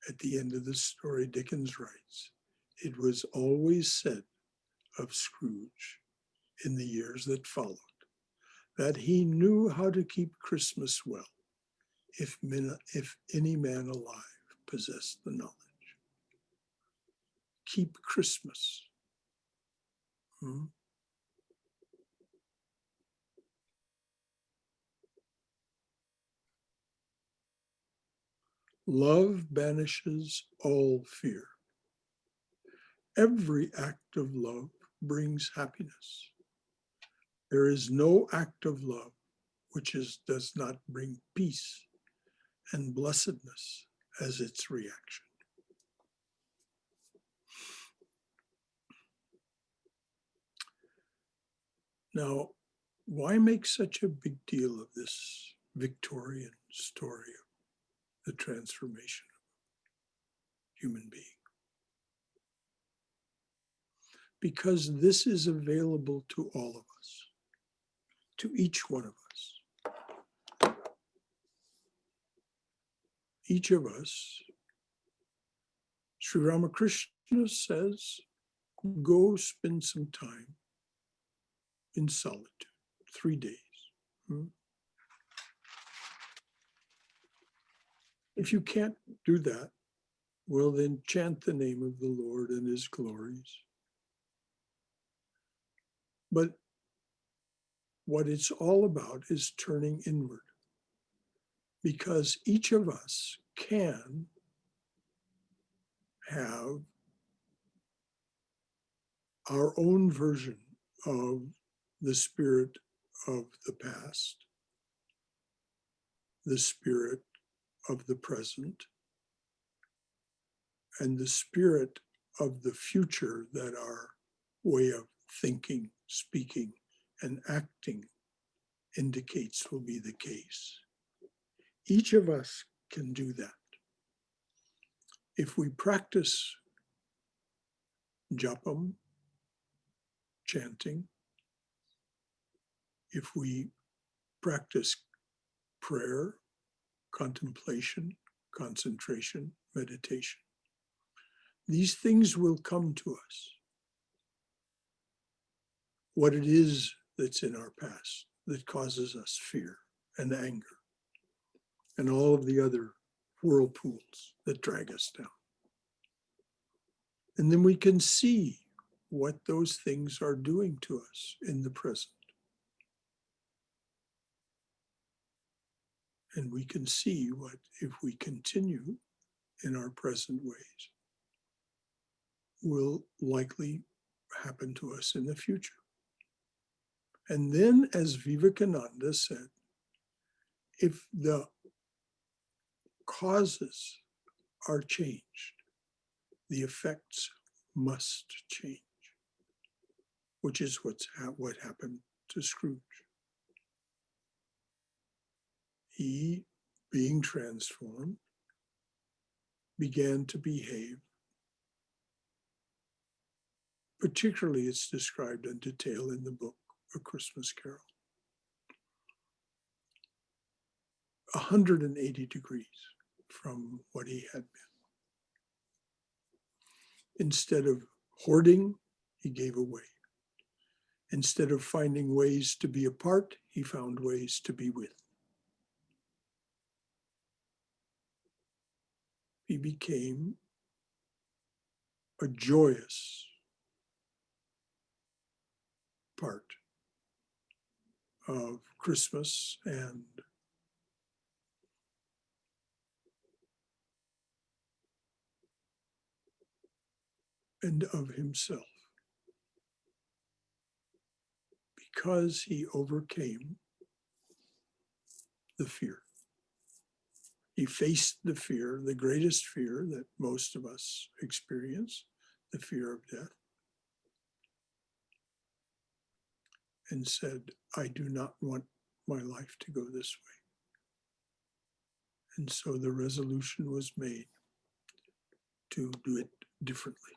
at the end of the story, Dickens writes, "It was always said of Scrooge in the years that followed that he knew how to keep Christmas well, if any man alive possessed the knowledge." Keep Christmas. Love banishes all fear. Every act of love brings happiness. There is no act of love which does not bring peace and blessedness as its reaction. Now, why make such a big deal of this Victorian story of the transformation of a human being? Because this is available to all of us, to each one of us. Each of us, Sri Ramakrishna says, go spend some time in solitude, 3 days. If you can't do that, well, then chant the name of the Lord and his glories. But what it's all about is turning inward, because each of us can have our own version of the spirit of the past, the spirit of the present, and the spirit of the future that our way of thinking, speaking, and acting indicates will be the case. Each of us can do that. If we practice japam, chanting, if we practice prayer, contemplation, concentration, meditation, these things will come to us. What it is that's in our past that causes us fear and anger and all of the other whirlpools that drag us down. And then we can see what those things are doing to us in the present. And we can see what, if we continue in our present ways, will likely happen to us in the future. And then, as Vivekananda said, if the causes are changed, the effects must change, which is what happened to Scrooge. He, being transformed, began to behave. Particularly, it's described in detail in the book, A Christmas Carol. 180 degrees from what he had been. Instead of hoarding, he gave away. Instead of finding ways to be apart, he found ways to be with. He became a joyous part of Christmas and of himself, because he overcame the fear. He faced the fear, the greatest fear that most of us experience, the fear of death, and said, I do not want my life to go this way. And so the resolution was made to do it differently.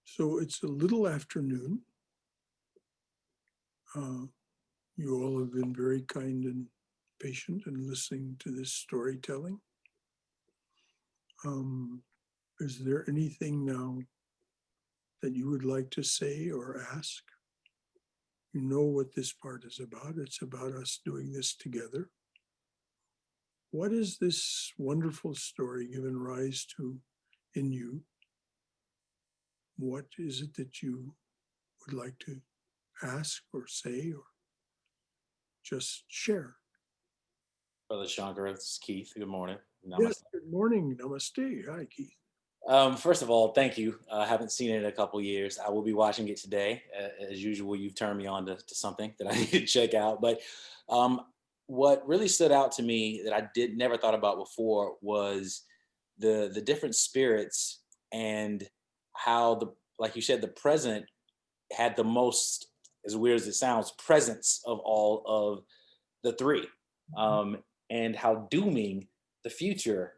So it's a little afternoon. You all have been very kind and patient in listening to this storytelling. Is there anything now that you would like to say or ask? You know what this part is about. It's about us doing this together. What is this wonderful story given rise to in you? What is it that you would like to ask or say or just share? Brother Shankara, this is Keith. Good morning. Namaste. Yes, good morning. Namaste. Hi, Keith. First of all, thank you. I haven't seen it in a couple years. I will be watching it today. As usual, you've turned me on to something that I need to check out. But what really stood out to me that I never thought about before was the different spirits and how like you said, the present had the most, as weird as it sounds, presence of all of the three, and how dooming the future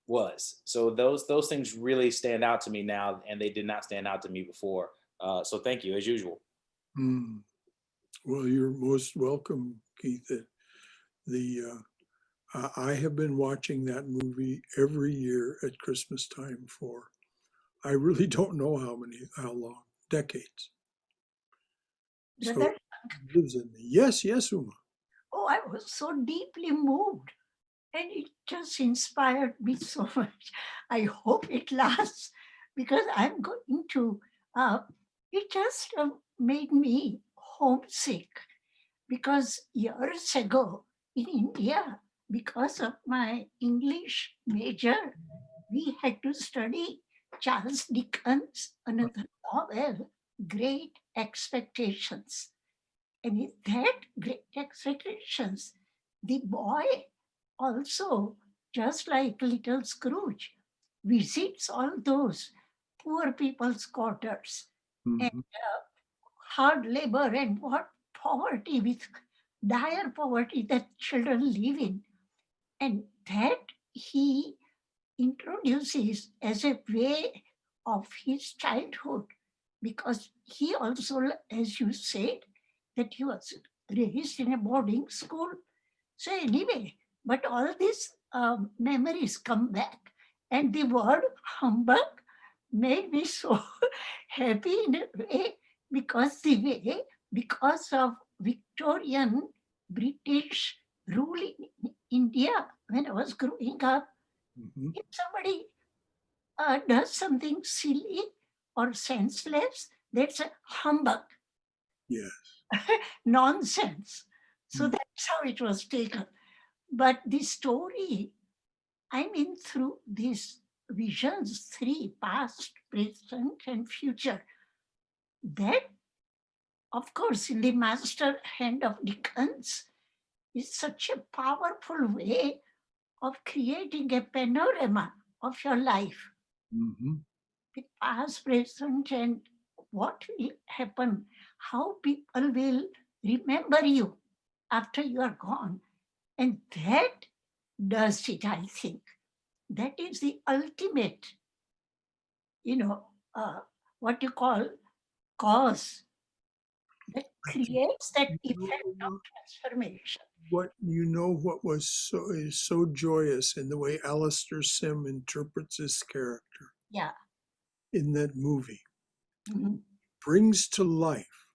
was. So those things really stand out to me now, and they did not stand out to me before. So thank you, as usual. Well, you're most welcome, Keith. I have been watching that movie every year at Christmas time for, I really don't know how long, decades. So Brother, it lives in me. Yes, Uma. oh, I was so deeply moved, and it just inspired me so much. I hope it lasts, because I'm going to, it just made me homesick, because years ago in India, because of my English major, we had to study Charles Dickens, another novel, Great Expectations. And in that Great Expectations, the boy also, just like little Scrooge, visits all those poor people's quarters and hard labor and what poverty, with dire poverty that children live in. And that he introduces as a way of his childhood, because he also, as you said, that he was raised in a boarding school. So anyway, but all these memories come back, and the word humbug made me so happy in a way, because of Victorian British rule in India when I was growing up. If somebody does something silly or senseless, that's a humbug. Yes. Nonsense. So that's how it was taken. But the story, I mean, through these visions, three, past, present, and future, that, of course, in the master hand of Dickens, is such a powerful way of creating a panorama of your life. The past, present, and what will happen, how people will remember you after you are gone. And that does it, I think. That is the ultimate, what you call cause that creates that effect of transformation. What is so joyous in the way Alistair Sim interprets this character. Yeah. In that movie, brings to life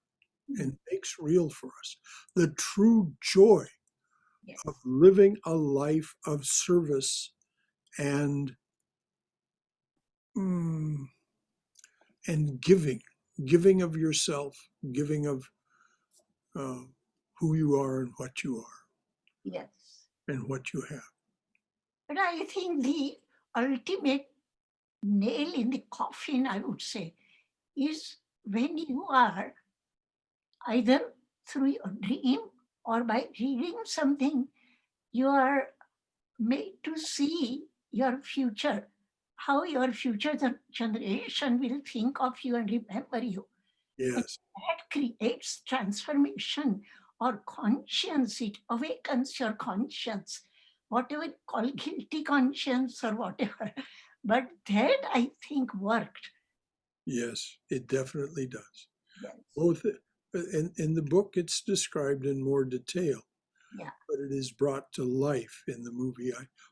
and makes real for us the true joy of living a life of service and mm, and giving of yourself, giving of who you are and what you are Yes. and what you have. But I think the ultimate nail in the coffin, I would say, is when you are either through your dream or by reading something, you are made to see your future, how your future generation will think of you and remember you. And Yes, that creates transformation or conscience. It awakens your conscience, whatever you call guilty conscience or whatever. But that I think worked. yes, it definitely does. Yes. Both in the book, it's described in more detail, Yeah. but it is brought to life in the movie.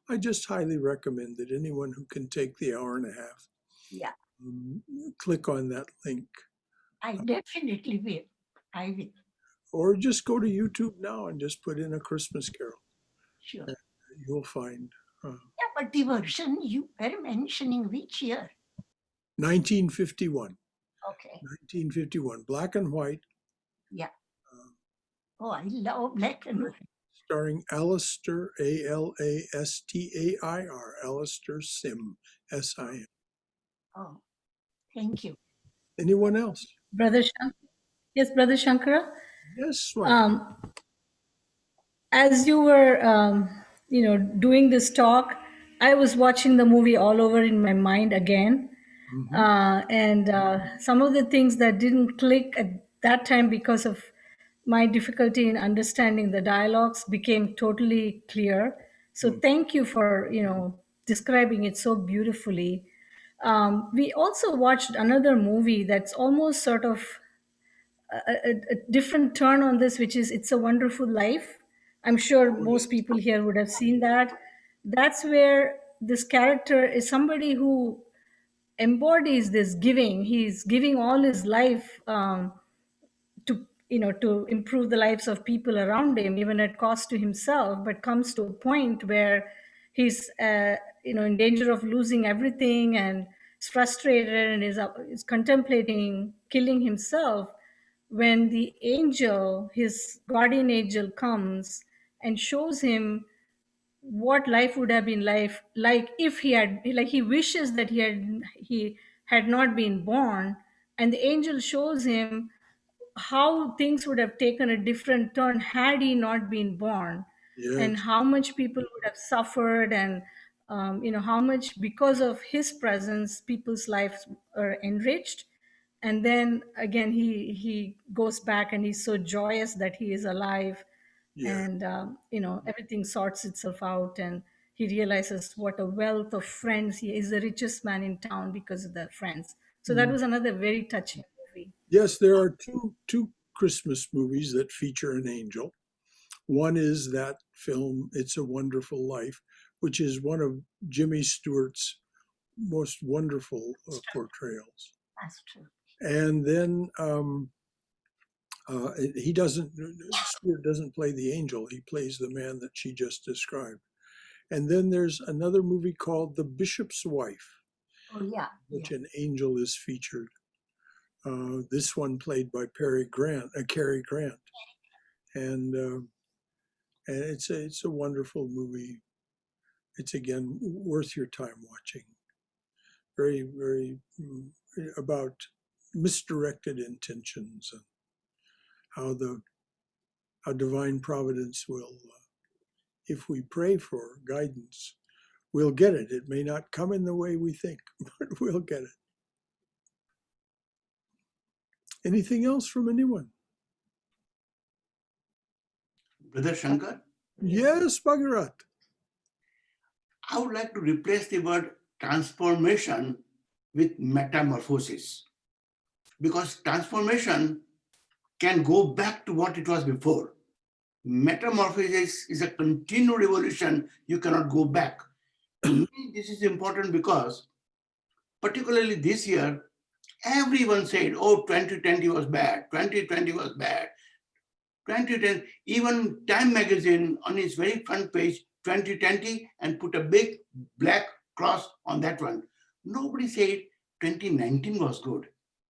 I just highly recommend that anyone who can take the hour and a half, Yeah. click on that link, I definitely will. I will. or just go to YouTube now and just put in A Christmas Carol. Sure. And you'll find Yeah, but the version you were mentioning, which year? 1951. Okay. 1951, black and white. Yeah. uh, Oh, I love black and white. Starring Alistair, Alastair, Alistair Sim, Sim. Oh, thank you. Anyone else? Brother yes, Brother Shankara. Yes, Swami. As you were, doing this talk, I was watching the movie all over in my mind again, and some of the things that didn't click at that time because of my difficulty in understanding the dialogues became totally clear. So thank you for describing it so beautifully. We also watched another movie that's almost sort of a different turn on this, which is It's a Wonderful Life. I'm sure most people here would have seen that. That's where this character is somebody who embodies this giving. He's giving all his life to improve the lives of people around him, even at cost to himself, but comes to a point where he's in danger of losing everything and is frustrated and is contemplating killing himself, when the angel, his guardian angel, comes and shows him what life would have been like if he wishes that he had not been born, and the angel shows him how things would have taken a different turn had he not been born, and Yes, how much people would have suffered, and how much because of his presence people's lives are enriched. And then again he goes back and he's so joyous that he is alive, yeah. and everything sorts itself out, and he realizes what a wealth of friends. He is the richest man in town because of the friends. So that was another very touching movie. Yes, there are two Christmas movies that feature an angel. One is that film, It's a Wonderful Life, which is one of Jimmy Stewart's most wonderful portrayals. That's true. And then Stewart doesn't play the angel, he plays the man that she just described. And then there's another movie called The Bishop's Wife, Oh, yeah. which an angel is featured. This one played by Cary Grant, and it's a wonderful movie. It's again worth your time watching. Very, very about misdirected intentions and how divine providence will, if we pray for guidance, we'll get it. It may not come in the way we think, but we'll get it. Anything else from anyone? Brother Shankar, Yes, Bhagarat. I would like to replace the word transformation with metamorphosis, because transformation can go back to what it was before. Metamorphosis is a continued evolution. You cannot go back. To me, this is important because, particularly this year, everyone said, oh, 2020 was bad, 2020 was bad. 2010, even Time magazine on its very front page 2020 and put a big black cross on that one. Nobody said 2019 was good,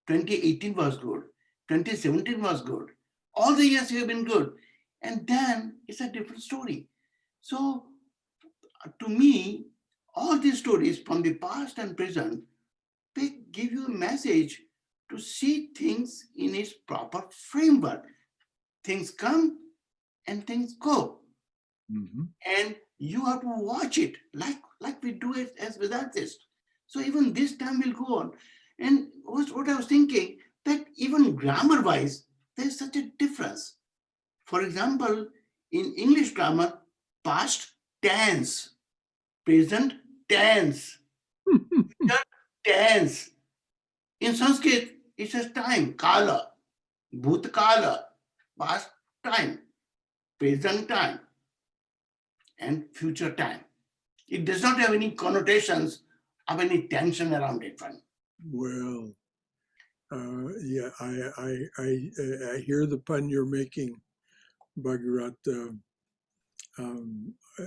2018 was good, 2017 was good. All the years have been good. And then it's a different story. So to me, all these stories from the past and present, they give you a message to see things in its proper framework. Things come and things go. Mhm. And you have to watch it like we do it as Vedantists. So even this time will go on. And what I was thinking, that even grammar-wise, there's such a difference. For example, in English grammar, past tense, present tense, future tense. In Sanskrit, it says time, kala, bhutkala, past time, present time, and future time. It does not have any connotations of any tension around it. Well, yeah, I hear the pun you're making, Bhagarat. Um, uh,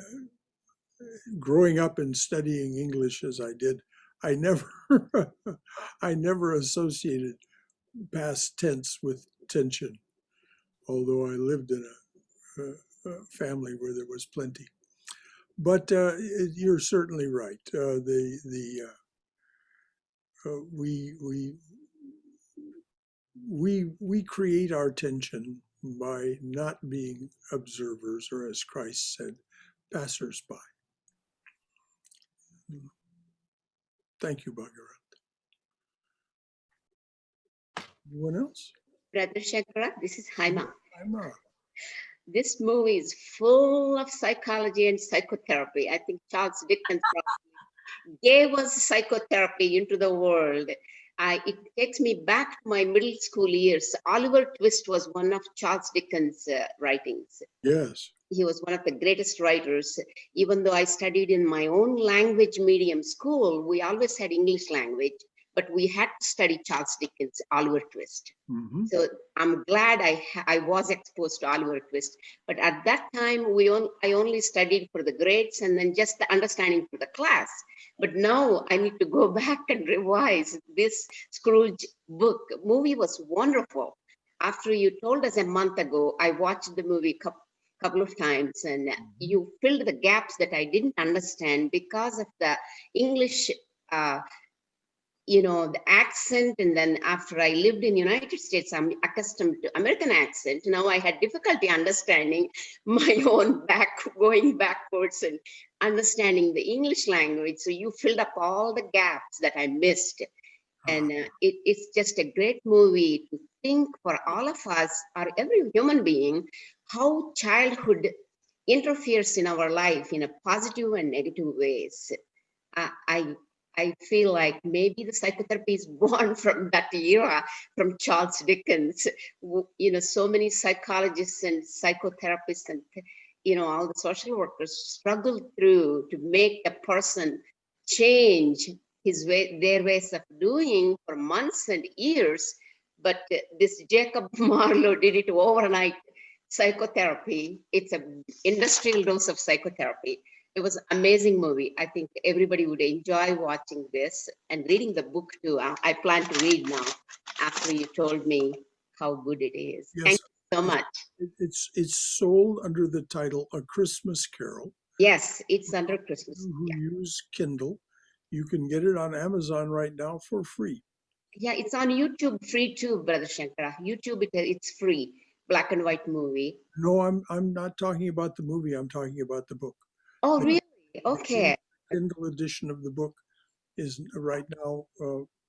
Growing up and studying English as I did, I never, I never associated past tense with tension, although I lived in a family where there was plenty. But you're certainly right. We create our tension by not being observers, or as Christ said, passersby. Thank you, Bhagarat. Anyone else? Brother Shankara, this is Haima. Haima. This movie is full of psychology and psychotherapy. I think Charles Dickens gave us psychotherapy into the world. It takes me back to my middle school years. Oliver Twist was one of Charles Dickens' writings. Yes. He was one of the greatest writers. Even though I studied in my own language medium school, we always had English language, but we had to study Charles Dickens' Oliver Twist. Mm-hmm. So I'm glad I was exposed to Oliver Twist. But at that time, I only studied for the grades and then just the understanding for the class. But now I need to go back and revise this Scrooge book. Movie was wonderful. After you told us a month ago, I watched the movie couple of times, and you filled the gaps that I didn't understand because of the English, the accent. And then after I lived in United States, I'm accustomed to American accent. Now I had difficulty understanding my own going backwards and understanding the English language. So you filled up all the gaps that I missed. And it's just a great movie to think for all of us, or every human being, how childhood interferes in our life in a positive and negative ways. I feel like maybe the psychotherapy is born from that era, from Charles Dickens. So many psychologists and psychotherapists and all the social workers struggle through to make a person change their ways of doing for months and years. But this Jacob Marlowe did it overnight. Psychotherapy, it's an industrial dose of psychotherapy. It was an amazing movie. I think everybody would enjoy watching this and reading the book too. I plan to read now after you told me how good it is. Yes. Thank you so much. It's sold under the title A Christmas Carol. Yes, it's under Christmas. Who use Kindle. You can get it on Amazon right now for free. Yeah, it's on YouTube free too, Brother Shankara. YouTube, it's free, black and white movie. No, I'm not talking about the movie. I'm talking about the book. Oh, really? Okay. The Kindle edition of the book is right now.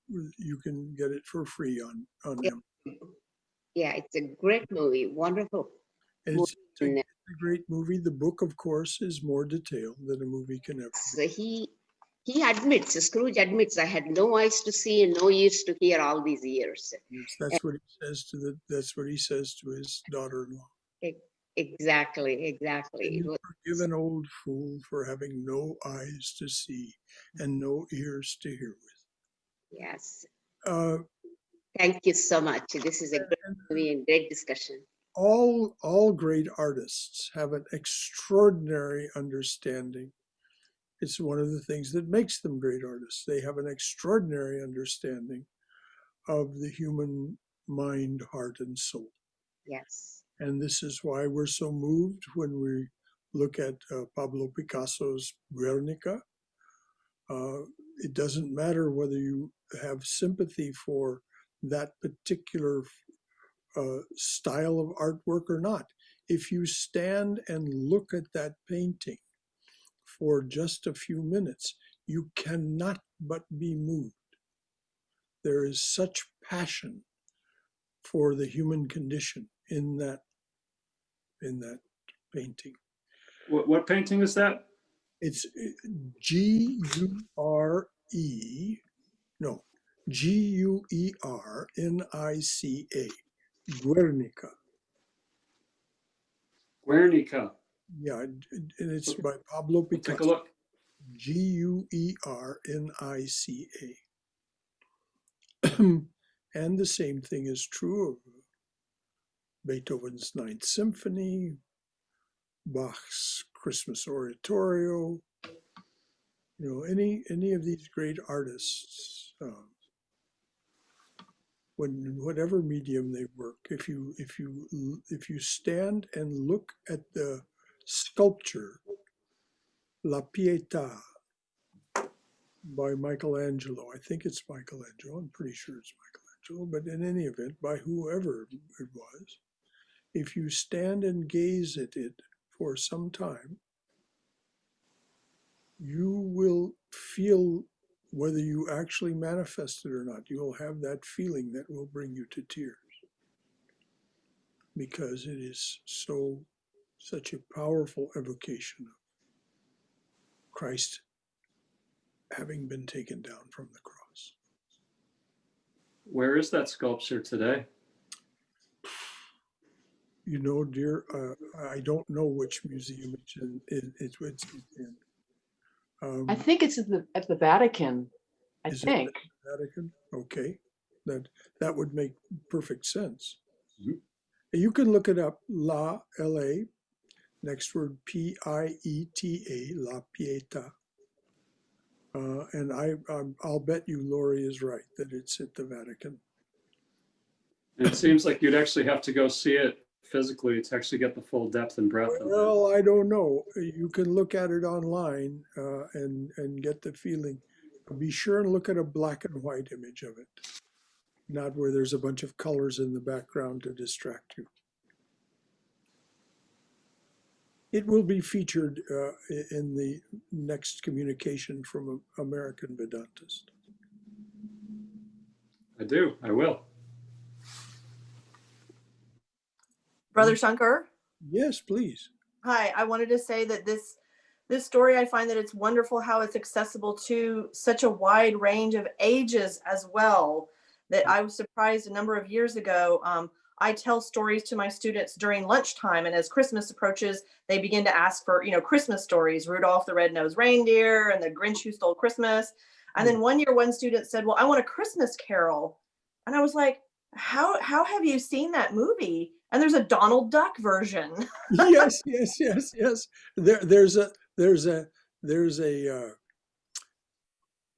You can get it for free on Amazon. Yeah, it's a great movie. Wonderful. And it's a great movie. The book, of course, is more detailed than a movie can ever be. So he admits, Scrooge admits, I had no eyes to see and no ears to hear all these years. Yes, that's what he says to his daughter-in-law. Exactly. And you forgive an old fool for having no eyes to see and no ears to hear with. Yes. Uh, Thank you so much. This is a great movie and great discussion. all great artists have an extraordinary understanding. It's one of the things that makes them great artists. They have an extraordinary understanding of the human mind, heart, and soul. Yes. And this is why we're so moved when we look at Pablo Picasso's Guernica. It doesn't matter whether you have sympathy for that particular style of artwork or not. If you stand and look at that painting for just a few minutes, you cannot but be moved. There is such passion for the human condition in that painting. What painting is that? It's Guernica. Guernica. Guernica. Yeah, and it's by Pablo We'll take a Picasso. look. Guernica. And the same thing is true of Beethoven's Ninth Symphony, Bach's Christmas Oratorio. You know, any of these great artists, whatever medium they work, if you stand and look at the sculpture La Pietà by Michelangelo, I think it's Michelangelo, I'm pretty sure it's Michelangelo, but in any event, by whoever it was, if you stand and gaze at it for some time, you will feel, whether you actually manifest it or not, you will have that feeling that will bring you to tears, because it is such a powerful evocation of Christ having been taken down from the cross. Where is that sculpture today? You know, dear, I don't know which museum it's in. I think it's at the Vatican. I Is it think. at the Vatican? Okay, that would make perfect sense. Mhm. You can look it up, L-A, next word P-I-E-T-A, La Pietà. And I'll bet you Lori is right that it's at the Vatican. It seems like you'd actually have to go see it physically to actually get the full depth and breadth of it. Well, I don't know. You can look at it online and get the feeling. Be sure and look at a black and white image of it, not where there's a bunch of colors in the background to distract you. It will be featured in the next communication from an American Vedantist. I will. Brother Shankar, Yes, please. hi. I wanted to say that this story, I find that it's wonderful how it's accessible to such a wide range of ages as well, that I was surprised a number of years ago. I tell stories to my students during lunchtime, and as Christmas approaches, they begin to ask for, Christmas stories, Rudolph the Red-Nosed Reindeer and the Grinch Who Stole Christmas. And then one year, one student said, well, I want a Christmas Carol. And I was like, how have you seen that movie? And there's a Donald Duck version. Yes. There's a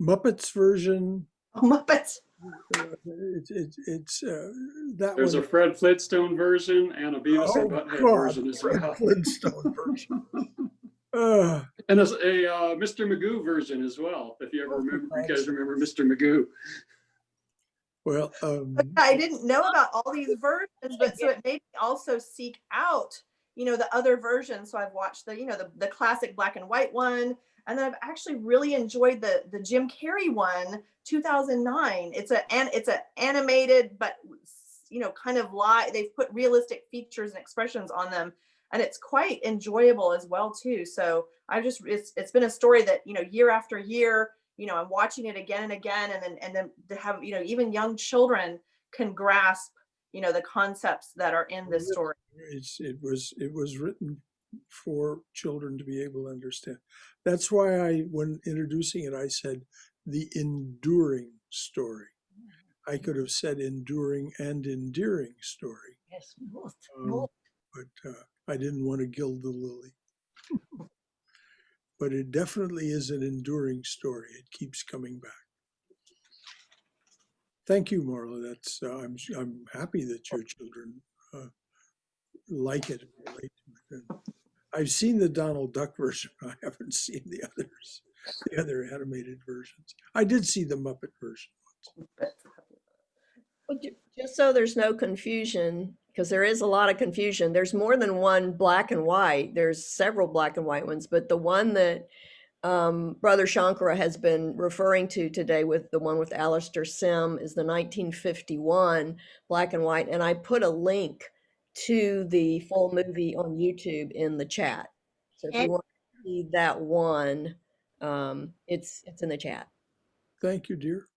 Muppets version. Muppets. It's that There's one. a Fred Flintstone version and a Beavis and Butthead version as Fred well. Flintstone version. And there's a Mr. Magoo version as well, if you ever remember. You guys remember Mr. Magoo? Well, I didn't know about all these versions, but so it made me also seek out, the other versions. So I've watched the classic black and white one, and then I've actually really enjoyed the Jim Carrey one, 2009. It's a animated, but kind of live. They've put realistic features and expressions on them, and it's quite enjoyable as well too. So it's been a story that year after year. I'm watching it again and again, and then to have, even young children can grasp, the concepts that are in this story. it was written for children to be able to understand. That's why when introducing it, I said the enduring story. I could have said enduring and endearing story, Yes, both. um, but I didn't want to gild the lily. But it definitely is an enduring story. It keeps coming back. Thank you, Marla. That's I'm happy that your children like it. Relate to it. I've seen the Donald Duck version. I haven't seen the others, the other animated versions. I did see the Muppet version once. Well, just so there's no confusion, because there is a lot of confusion. There's more than one black and white. There's several black and white ones, but the one that Brother Shankara has been referring to today, with the one with Alistair Sim, is the 1951 black and white. And I put a link to the full movie on YouTube in the chat. So if you want to see that one, it's in the chat. Thank you, dear.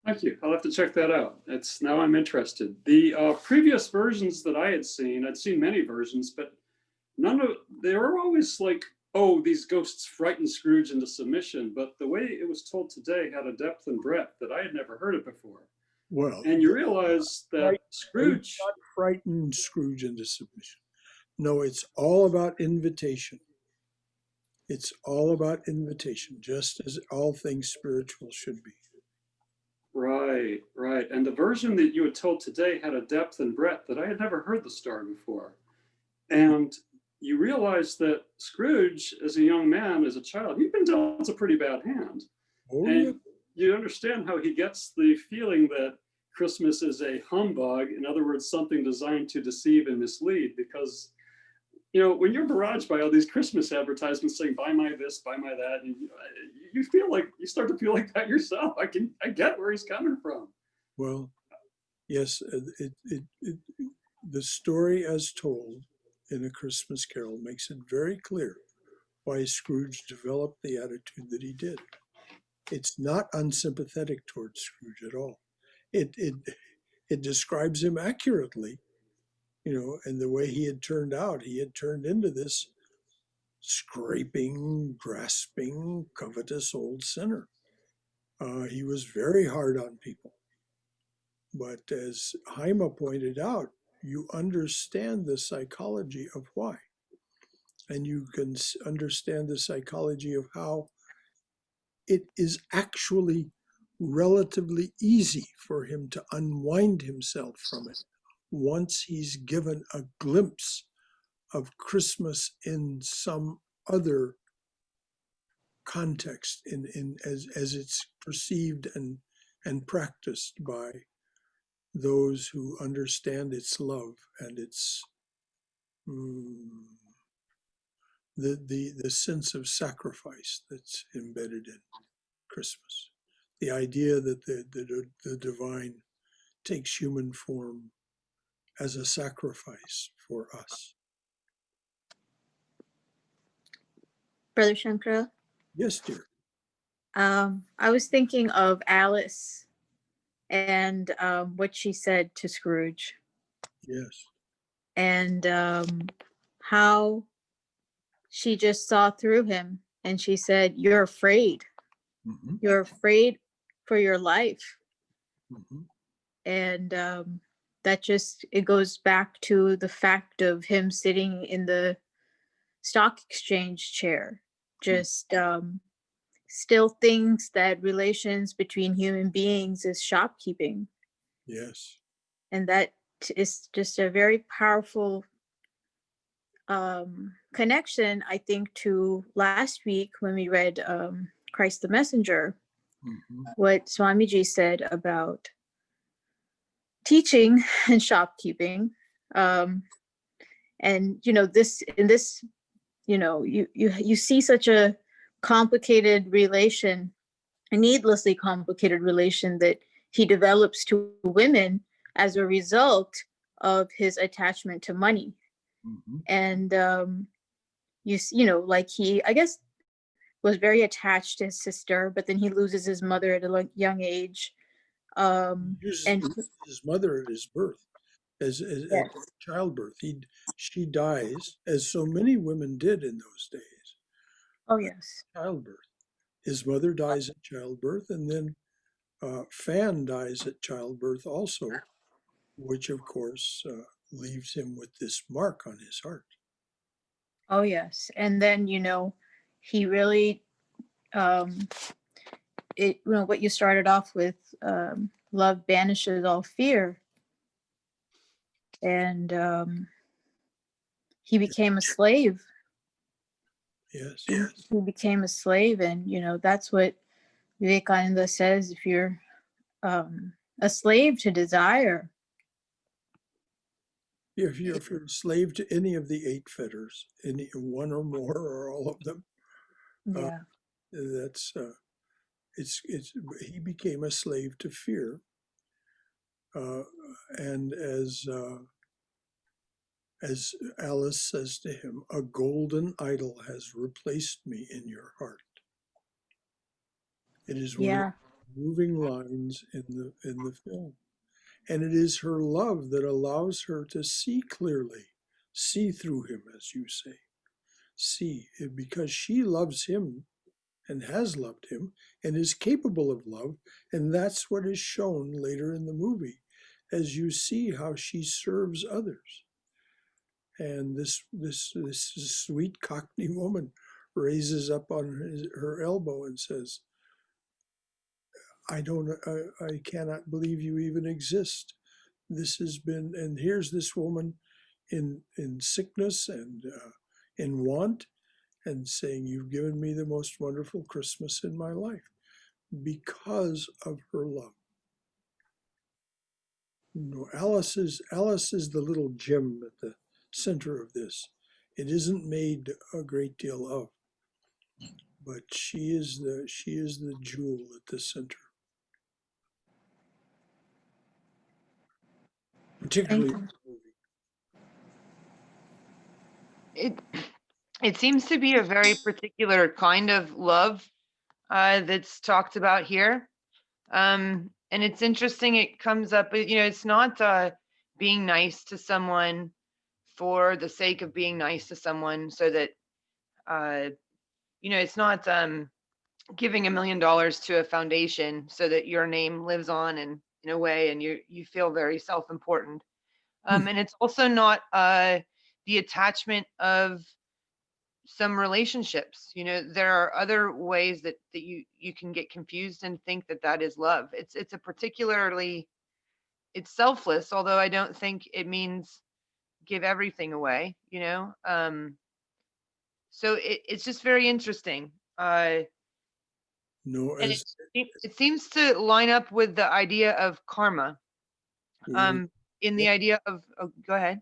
Thank you. I'll have to check that out. Now I'm interested. The previous versions that I had seen, I'd seen many versions, but they were always like, oh, these ghosts frighten Scrooge into submission. But the way it was told today had a depth and breadth that I had never heard it before. Well, and you realize that Scrooge frightened Scrooge into submission. No, it's all about invitation. It's all about invitation, just as all things spiritual should be. Right. And the version that you had told today had a depth and breadth that I had never heard the story before. And you realize that Scrooge, as a young man, as a child, he'd been dealt a pretty bad hand. Oh, and yeah. you understand how he gets the feeling that Christmas is a humbug, in other words, something designed to deceive and mislead, because when you're barraged by all these Christmas advertisements saying, buy my this, buy my that, and you start to feel like that yourself. I get where he's coming from. Well, yes, the story as told in A Christmas Carol makes it very clear why Scrooge developed the attitude that he did. It's not unsympathetic towards Scrooge at all. It describes him accurately, and the way he had turned out. He had turned into this scraping, grasping, covetous old sinner. He was very hard on people. But as Haima pointed out, you understand the psychology of why. And you can understand the psychology of how it is actually relatively easy for him to unwind himself from it once he's given a glimpse of Christmas in some other context, as it's perceived and practiced by those who understand its love and its the sense of sacrifice that's embedded in Christmas. The idea that the divine takes human form as a sacrifice for us. Brother Shankara? Yes, dear. I was thinking of Alice and what she said to Scrooge. Yes. And how she just saw through him and she said, you're afraid. Mm-hmm. You're afraid for your life. Mm-hmm. And it goes back to the fact of him sitting in the stock exchange chair, just still thinks that relations between human beings is shopkeeping. Yes. And that is just a very powerful connection, I think, to last week when we read Christ the Messenger, what Swamiji said about teaching and shopkeeping. And you see such a complicated relation, a needlessly complicated relation that he develops to women as a result of his attachment to money. And he, I guess, was very attached to his sister, but then he loses his mother at a young age. And his mother at his birth, as at childbirth. She dies, as so many women did in those days. Oh yes. Childbirth. His mother dies at childbirth, and then Fan dies at childbirth also, which of course leaves him with this mark on his heart. Oh yes. And then, he really, what you started off with, love banishes all fear. And he became a slave. Yes. He became a slave. And, that's what Vivekananda says, if you're a slave to desire. If you're a slave to any of the 8 fetters, any one or more or all of them, Yeah. that's he became a slave to fear, and as Alice says to him, a golden idol has replaced me in your heart. It is one of the moving lines in the film. And it is her love that allows her to see clearly, see through him, as you say. See, because she loves him and has loved him and is capable of love. And that's what is shown later in the movie, as you see how she serves others. And this sweet Cockney woman raises up on her elbow and says, I cannot believe you even exist. This has been, and here's this woman in sickness and in want, and saying, you've given me the most wonderful Christmas in my life because of her love. Alice is the little gem at the center of this. It isn't made a great deal of, but she is the jewel at the center. Particularly in the movie. It seems to be a very particular kind of love that's talked about here. And it's interesting, it comes up, it's not being nice to someone for the sake of being nice to someone, so that, it's not giving $1 million to a foundation so that your name lives on in a way, and you feel very self-important. And it's also not the attachment of some relationships. There are other ways that you can get confused and think that is love. It's selfless, although I don't think it means give everything away, so it's just very interesting. And it seems to line up with the idea of karma, in the idea of, go ahead.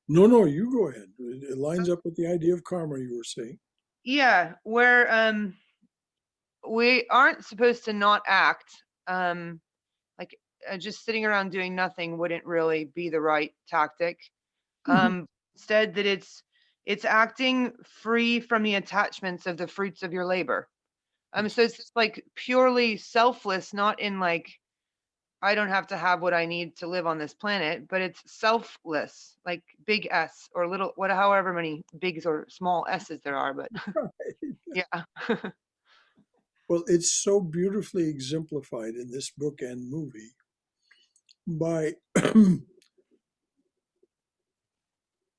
No, you go ahead. It lines up with the idea of karma you were saying. Yeah, where we aren't supposed to not act. Like just sitting around doing nothing wouldn't really be the right tactic. Instead, that it's acting free from the attachments of the fruits of your labor. So it's just like purely selfless, not in like, I don't have to have what I need to live on this planet, but it's selfless, like big S or little, however many bigs or small S's there are, but yeah. Well, it's so beautifully exemplified in this book and movie by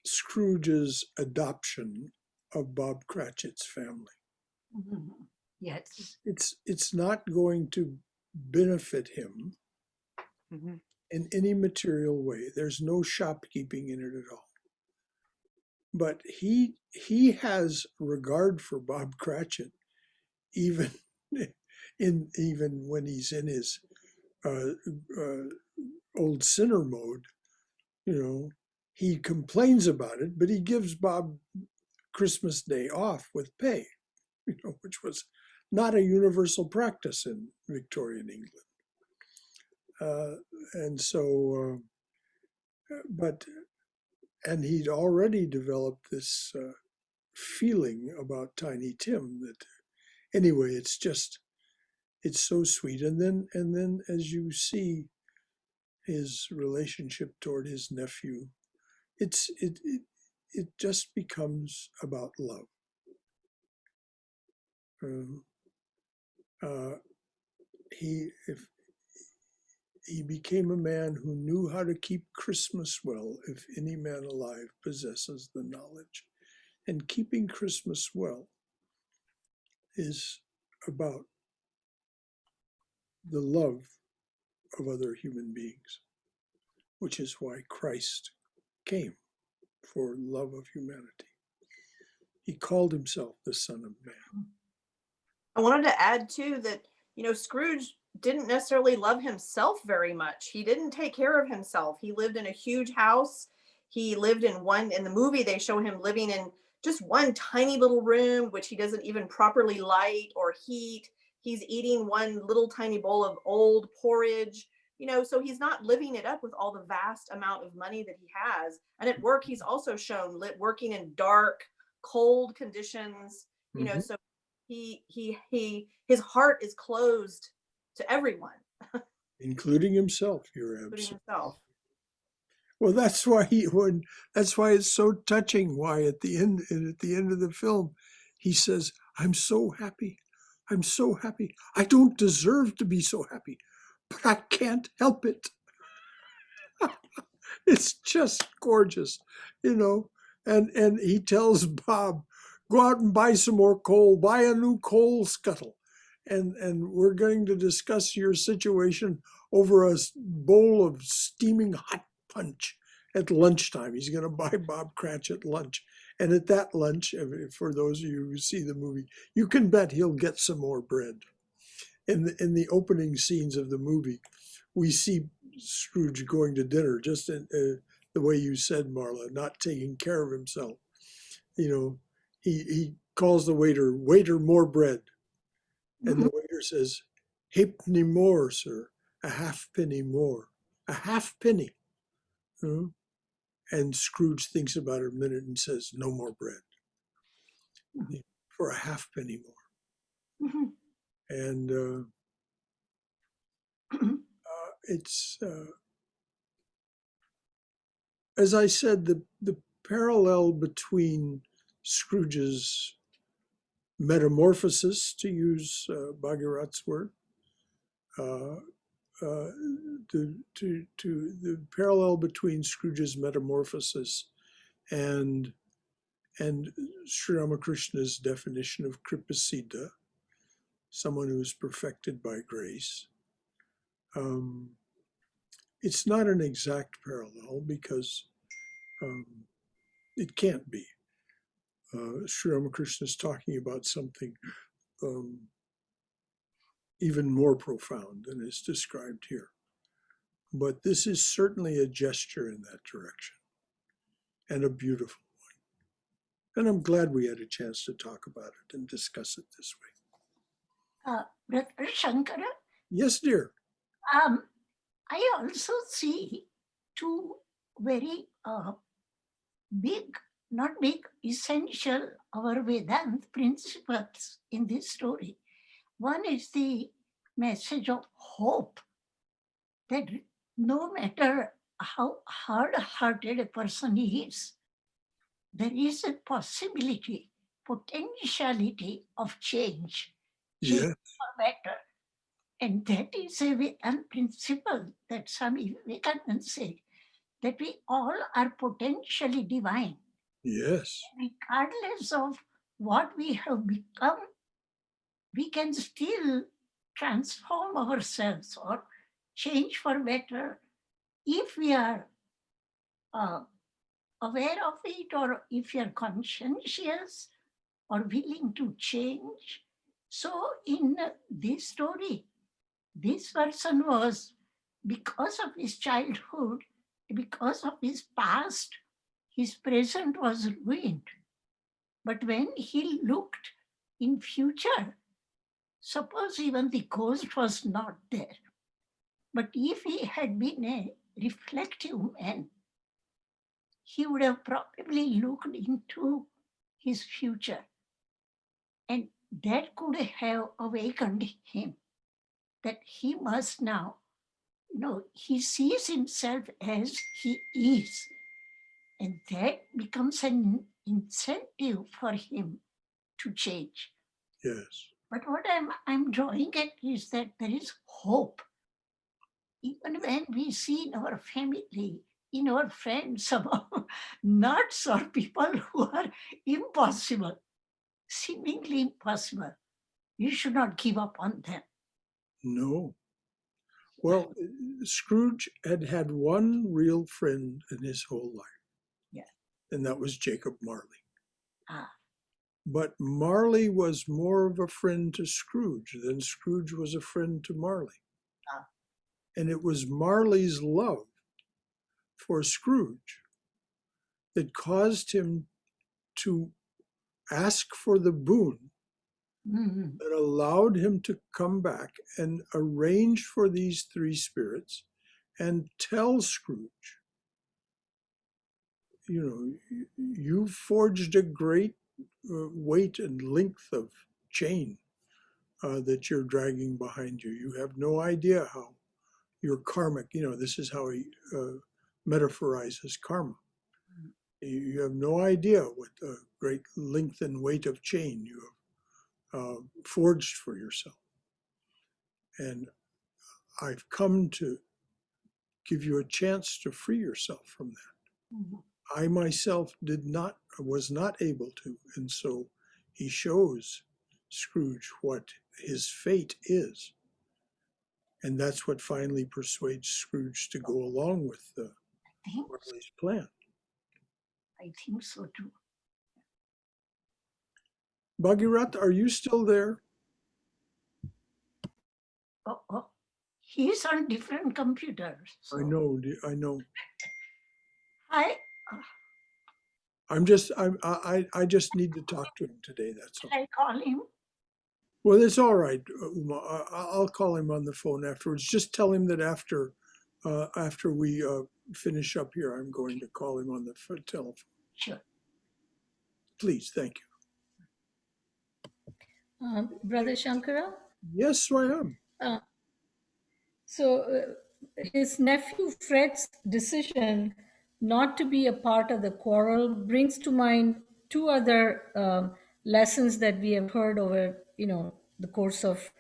Scrooge's adoption of Bob Cratchit's family. Yes. It's not going to benefit him in any material way. There's no shopkeeping in it at all. But he has regard for Bob Cratchit, even when he's in his old sinner mode. He complains about it, but he gives Bob Christmas Day off with pay, which was not a universal practice in Victorian England. And he'd already developed this feeling about Tiny Tim that, anyway, it's so sweet. And then as you see his relationship toward his nephew, it just becomes about love. he became a man who knew how to keep Christmas well, if any man alive possesses the knowledge. And keeping Christmas well is about the love of other human beings, which is why Christ came, for love of humanity. He called himself the Son of Man. I wanted to add too that, Scrooge didn't necessarily love himself very much. He didn't take care of himself. He lived in a huge house. He lived in the movie, they show him living in just one tiny little room, which he doesn't even properly light or heat. He's eating one little tiny bowl of old porridge, so he's not living it up with all the vast amount of money that he has. And at work, he's also shown working in dark, cold conditions, so his heart is closed to everyone, Including himself, you're including absolutely. himself. Well, that's why it's so touching. Why at the end of the film, he says, "I'm so happy. I'm so happy. I don't deserve to be so happy, but I can't help it." It's just gorgeous, And he tells Bob, "Go out and buy some more coal. Buy a new coal scuttle, and we're going to discuss your situation over a bowl of steaming hot punch at lunchtime." He's going to buy Bob Cratchit lunch. And at that lunch, for those of you who see the movie, you can bet he'll get some more bread. In the opening scenes of the movie, we see Scrooge going to dinner, just in the way you said, Marla, not taking care of himself. He calls the waiter, more bread. And the waiter says, "Halfpenny more, sir, a halfpenny more, a halfpenny." And Scrooge thinks about it a minute and says, "No more bread, for a halfpenny more." And it's, as I said, the parallel between Scrooge's metamorphosis, to use Bhagirath's word, the parallel between Scrooge's metamorphosis and Sri Ramakrishna's definition of kripasiddha, someone who is perfected by grace. It's not an exact parallel because it can't be. Sri Ramakrishna is talking about something even more profound than is described here. But this is certainly a gesture in that direction, and a beautiful one. And I'm glad we had a chance to talk about it and discuss it this way. Brother Shankara? Yes, dear. I also see two very essential our Vedanta principles in this story. One is the message of hope, that no matter how hard-hearted a person is, there is a possibility, potentiality of change Yes. for better. And that is a Vedanta principle that Swami Vivekananda said, that we all are potentially divine. Yes. Regardless of what we have become, we can still transform ourselves or change for better if we are aware of it, or if you are conscientious or willing to change. So in this story, this person was, because of his childhood, because of his past, his present was ruined. But when he looked in future, suppose even the ghost was not there, but if he had been a reflective man, he would have probably looked into his future, and that could have awakened him that he must now, he sees himself as he is, and that becomes an incentive for him to change. Yes. But what I'm drawing at is that there is hope. even when we see in our family, in our friends, some nuts or people who are impossible, seemingly impossible, you should not give up on them. No. Well, Scrooge had had one real friend in his whole life. Yeah. And that was Jacob Marley. Ah. But Marley was more of a friend to Scrooge than Scrooge was a friend to Marley. Ah. And it was Marley's love for Scrooge that caused him to ask for the boon that allowed him to come back and arrange for these three spirits and tell Scrooge, you know, you forged a great weight and length of chain that you're dragging behind you. You have no idea how your karmic, you know, this is how he metaphorizes karma. You have no idea what a great length and weight of chain you have forged for yourself. And I've come to give you a chance to free yourself from that. Mm-hmm. I myself was not able to. And so he shows Scrooge what his fate is. And that's what finally persuades Scrooge to go along with Marley's plan. I think so too. Bhagirath, are you still there? Oh. He's on different computers. So. I know. I just need to talk to him today, that's all. I call him. Well, it's all right, Uma. I'll call him on the phone afterwards. Just tell him that after we finish up here, I'm going to call him on the telephone. Sure. Please, thank you. Brother Shankara? Yes, I am. So his nephew Fred's decision not to be a part of the quarrel brings to mind two other lessons that we have heard over, the course of,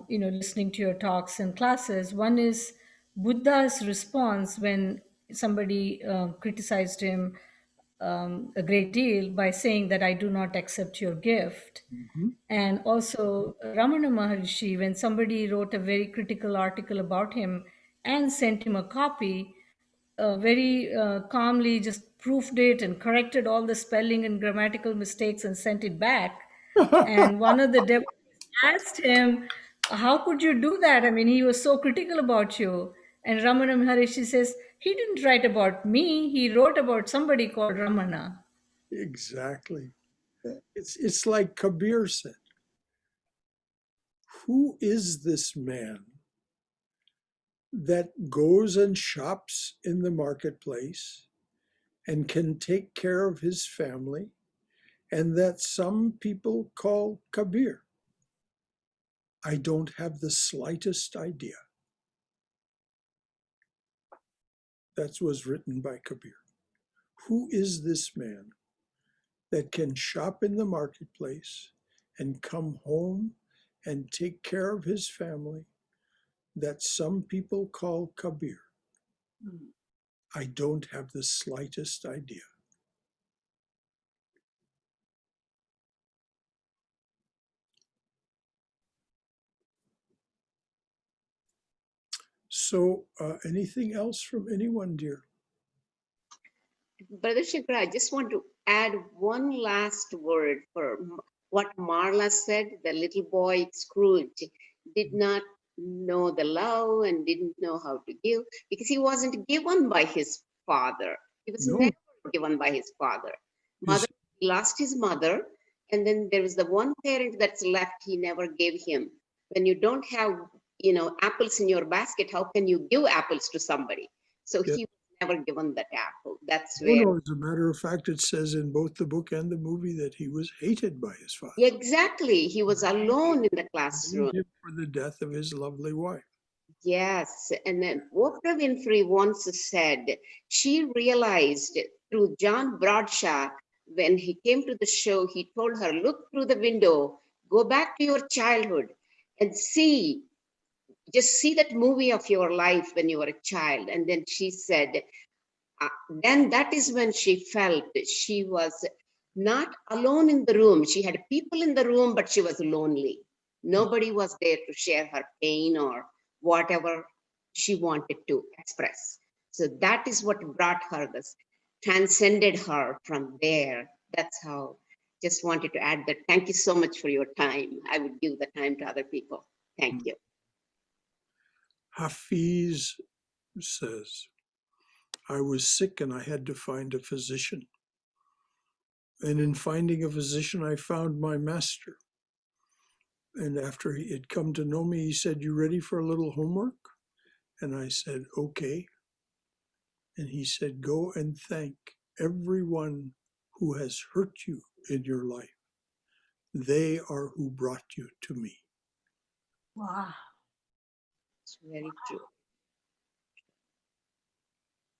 listening to your talks and classes. One is Buddha's response when somebody criticized him a great deal by saying that I do not accept your gift. Mm-hmm. And also Ramana Maharshi, when somebody wrote a very critical article about him and sent him a copy, very calmly just proofed it and corrected all the spelling and grammatical mistakes and sent it back. And one of the devotees asked him, how could you do that? I mean, he was so critical about you. And Ramana Maharshi says, he didn't write about me. He wrote about somebody called Ramana. Exactly. It's like Kabir said, who is this man that goes and shops in the marketplace and can take care of his family and that some people call Kabir? I don't have the slightest idea. That was written by Kabir. Who is this man that can shop in the marketplace and come home and take care of his family that some people call Kabir? I don't have the slightest idea. So anything else from anyone, dear? Brother Shankara, I just want to add one last word for what Marla said. The little boy Scrooge did not know the love and didn't know how to give because he wasn't given by his father. He was never given by his father. Mother lost his mother, and then there was the one parent that's left. He never gave him. When you don't have, apples in your basket, how can you give apples to somebody? So he was never given that apple. That's where. No, as a matter of fact, it says in both the book and the movie that he was hated by his father. Exactly. He was alone in the classroom. For the death of his lovely wife. Yes. And then Oprah Winfrey once said she realized through John Bradshaw, when he came to the show, he told her, look through the window, go back to your childhood and see just see that movie of your life when you were a child. And then she said, then that is when she felt she was not alone in the room. She had people in the room, but she was lonely. Nobody was there to share her pain or whatever she wanted to express. So that is what brought her, this transcended her from there. That's how, just wanted to add that. Thank you so much for your time. I would give the time to other people. Thank you. Hafiz says, I was sick and I had to find a physician. And in finding a physician, I found my master. And after he had come to know me, he said, you ready for a little homework? And I said, okay. And he said, go and thank everyone who has hurt you in your life. They are who brought you to me. Wow. It's very true.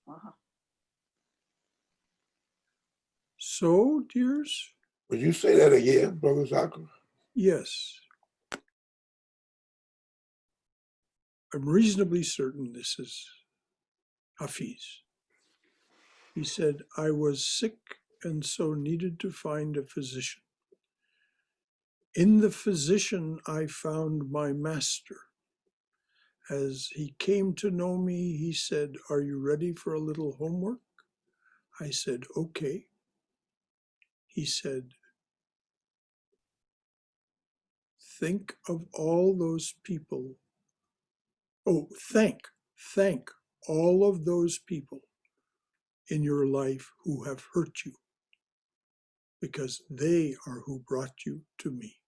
Wow. So, dears? Would you say that again, Brother Zakir? Yes. I'm reasonably certain this is Hafiz. He said, I was sick and so needed to find a physician. In the physician, I found my master. As he came to know me, he said, are you ready for a little homework? I said, okay. He said, think of all those people. Oh, thank all of those people in your life who have hurt you, because they are who brought you to me.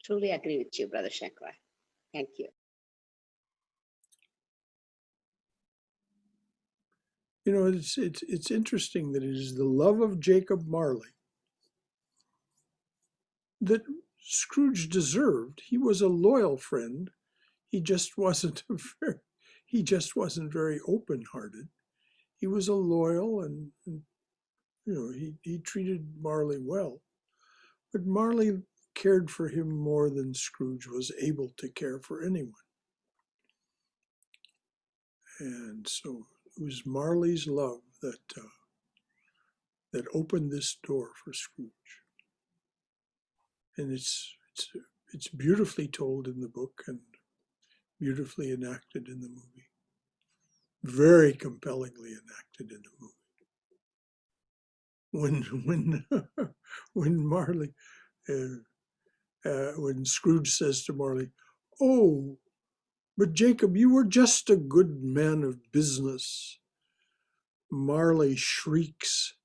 Truly agree with you, Brother Shankara. Thank you. You know, it's interesting that it is the love of Jacob Marley that Scrooge deserved. He was a loyal friend. He just wasn't very open-hearted. He was a loyal and you know, he treated Marley well. But Marley cared for him more than Scrooge was able to care for anyone. And so it was Marley's love that opened this door for Scrooge. And it's beautifully told in the book and beautifully enacted in the movie. Very compellingly enacted in the movie. When Marley, when Scrooge says to Marley, "Oh, but Jacob, you were just a good man of business," Marley shrieks,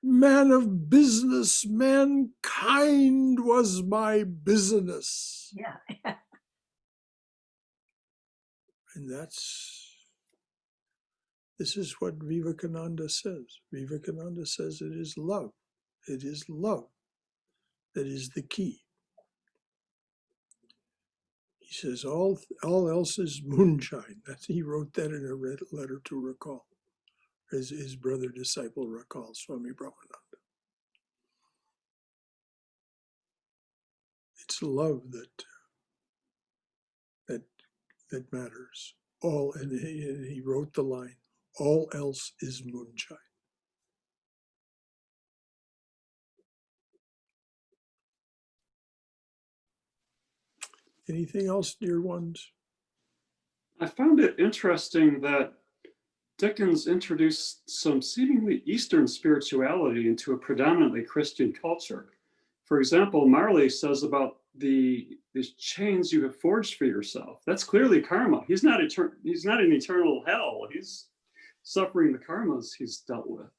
"Man of business, mankind was my business." Yeah. And this is what Vivekananda says. Vivekananda says it is love. It is love that is the key. He says all else is moonshine. He wrote that in a letter to Rakhal, his brother disciple Rakhal, Swami Bhavanath. It's love that matters. And he wrote the line, all else is moonshine. Anything else, dear ones? I found it interesting that Dickens introduced some seemingly Eastern spirituality into a predominantly Christian culture. For example, Marley says about these chains you have forged for yourself. That's clearly karma. He's not in eternal hell. He's suffering the karmas he's dealt with.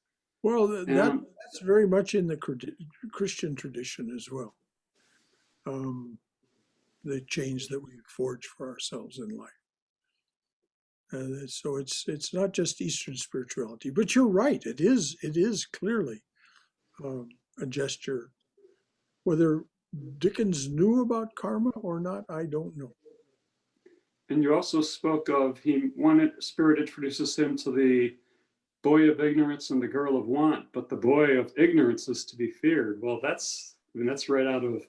Well, that's very much in the Christian tradition as well. The chains that we forge for ourselves in life. So it's not just Eastern spirituality, but you're right. It is clearly a gesture. Whether Dickens knew about karma or not, I don't know. And you also spoke of Spirit introduces him to the boy of ignorance and the girl of want, but the boy of ignorance is to be feared. Well, that's I mean, that's right out of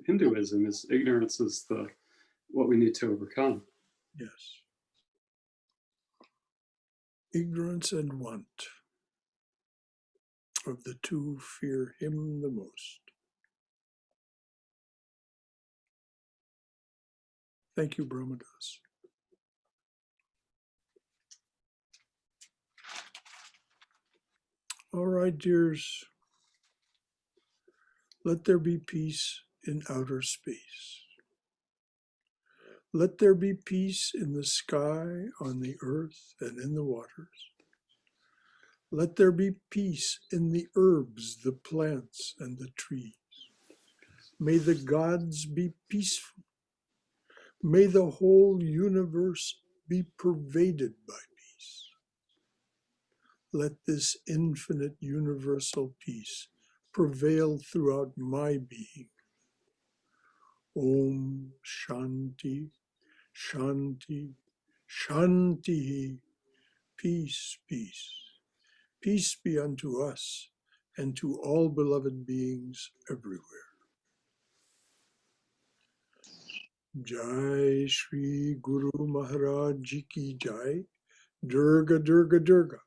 Hinduism, is ignorance is what we need to overcome. Yes. Ignorance and want. Of the two, fear him the most. Thank you, Brahmadas. All right, dears. Let there be peace in outer space. Let there be peace in the sky, on the earth, and in the waters. Let there be peace in the herbs, the plants, and the trees. May the gods be peaceful. May the whole universe be pervaded by peace. Let this infinite universal peace prevail throughout my being. Om Shanti, Shanti, Shanti. Peace, peace. Peace be unto us and to all beloved beings everywhere. Jai Shri Guru Maharaj Ji Ki Jai. Durga, Durga, Durga.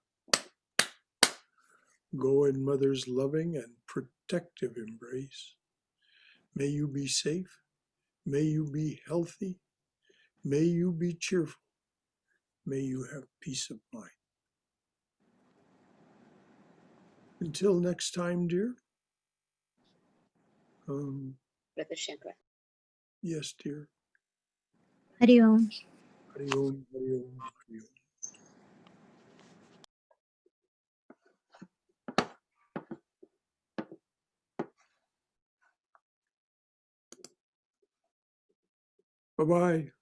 Go in Mother's loving and protective embrace. May you be safe. May you be healthy. May you be cheerful. May you have peace of mind. Until next time, dear. Brother Shankara. Yes, dear. Hari Om. Hari Om, Hari Om, Hari Om. Bye-bye.